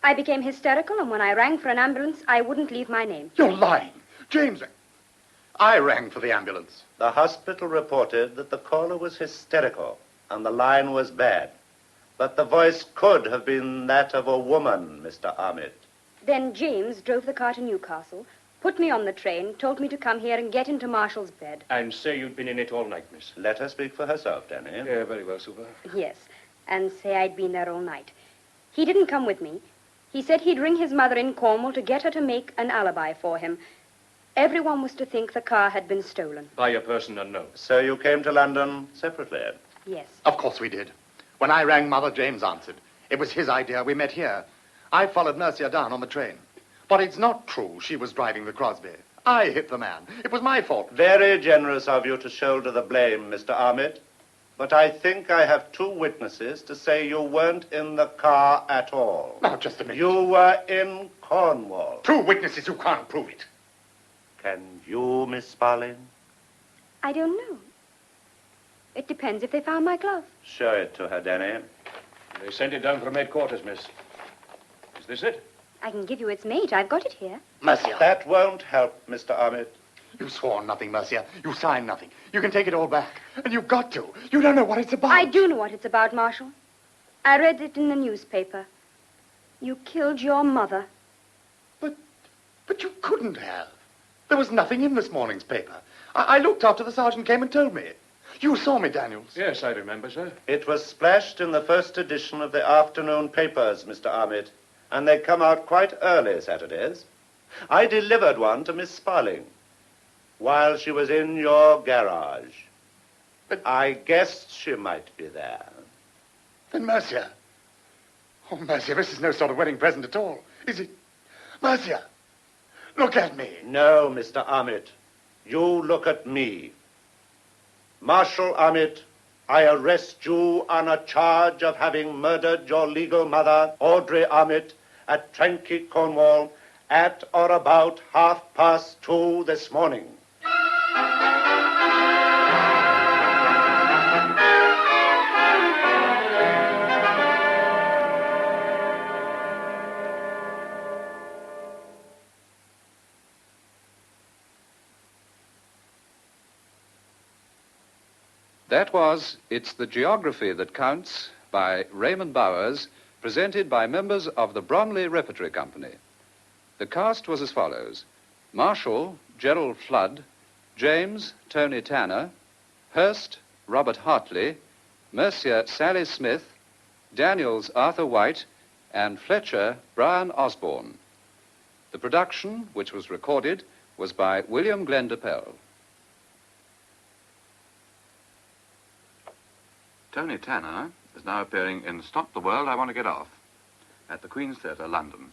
I became hysterical, and when I rang for an ambulance, I wouldn't leave my name. You're lying. James, I rang for the ambulance. The hospital reported that the caller was hysterical and the line was bad. But the voice could have been that of a woman, Mr. Armitt. Then James drove the car to Newcastle, put me on the train, told me to come here and get into Marshall's bed. And say you'd been in it all night, miss. Let her speak for herself, Danny. Yeah, very well, Super. Yes, and say I'd been there all night. He didn't come with me. He said he'd ring his mother in Cornwall to get her to make an alibi for him. Everyone was to think the car had been stolen. By a person unknown. So you came to London separately? Yes. Of course we did. When I rang Mother, James answered. It was his idea. We met here. I followed Mercia down on the train. But it's not true she was driving the Crosby. I hit the man. It was my fault. Very generous of you to shoulder the blame, Mr. Armitt. But I think I have 2 witnesses to say you weren't in the car at all. Now, just a minute. You were in Cornwall. 2 witnesses who can't prove it. Can you, Miss Sparling? I don't know. It depends if they found my glove. Show it to her, Danny. They sent it down from headquarters, miss. Is this it? I can give you its mate. I've got it here. Mercia. That won't help, Mr. Armitt. You swore nothing, Mercia. You signed nothing. You can take it all back. And you've got to. You don't know what it's about. I do know what it's about, Marshal. I read it in the newspaper. You killed your mother. But you couldn't have. There was nothing in this morning's paper. I looked after the sergeant came and told me. You saw me, Daniels. Yes, I remember, sir. It was splashed in the first edition of the afternoon papers, Mr. Armitt, and they come out quite early Saturdays. I delivered one to Miss Sparling while she was in your garage. But I guessed she might be there. Then Mercia. Oh, Mercia, this is no sort of wedding present at all, is it? Mercia, look at me. No, Mr. Armitt. You look at me. Marshal Armitt, I arrest you on a charge of having murdered your legal mother, Audrey Armitt, at Tranky, Cornwall, at or about 2:30 this morning. That was It's the Geography That Counts by Raymond Bowers, presented by members of the Bromley Repertory Company. The cast was as follows: Marshall, Gerald Flood; James, Tony Tanner; Hurst, Robert Hartley; Mercia, Sally Smith; Daniels, Arthur White; and Fletcher, Brian Osborne. The production, which was recorded, was by William Glendapell. Tony Tanner is now appearing in Stop the World, I Want to Get Off at the Queen's Theatre, London.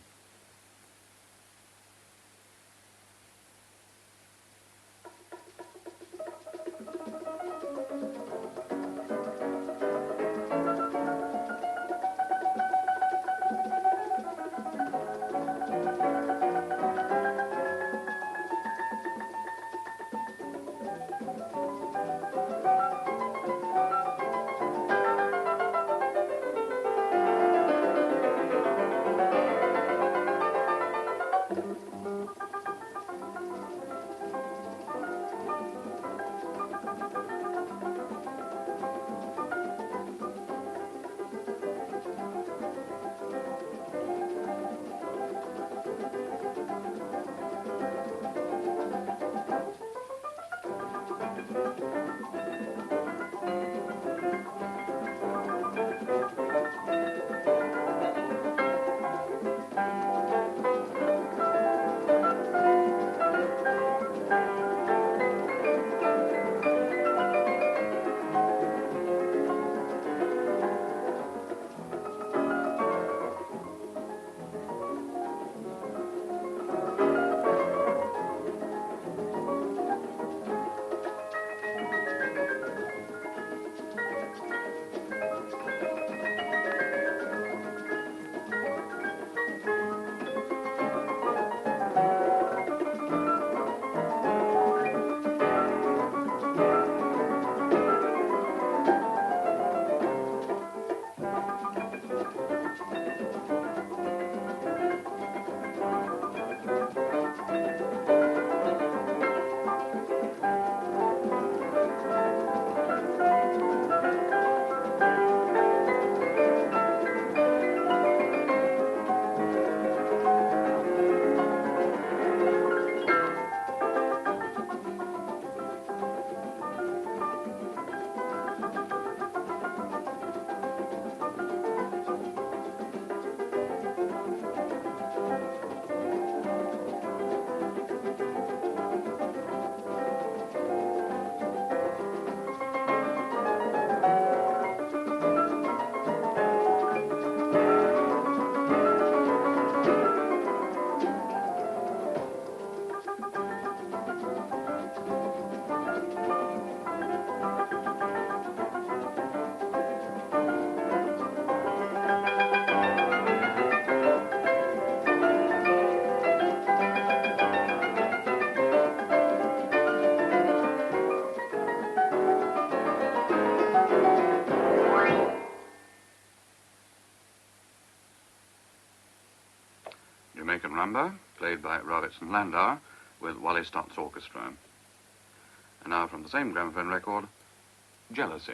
Jamaican Rumba, played by Robertson Landau with Wally Stott's orchestra. And now from the same gramophone record, Jealousy.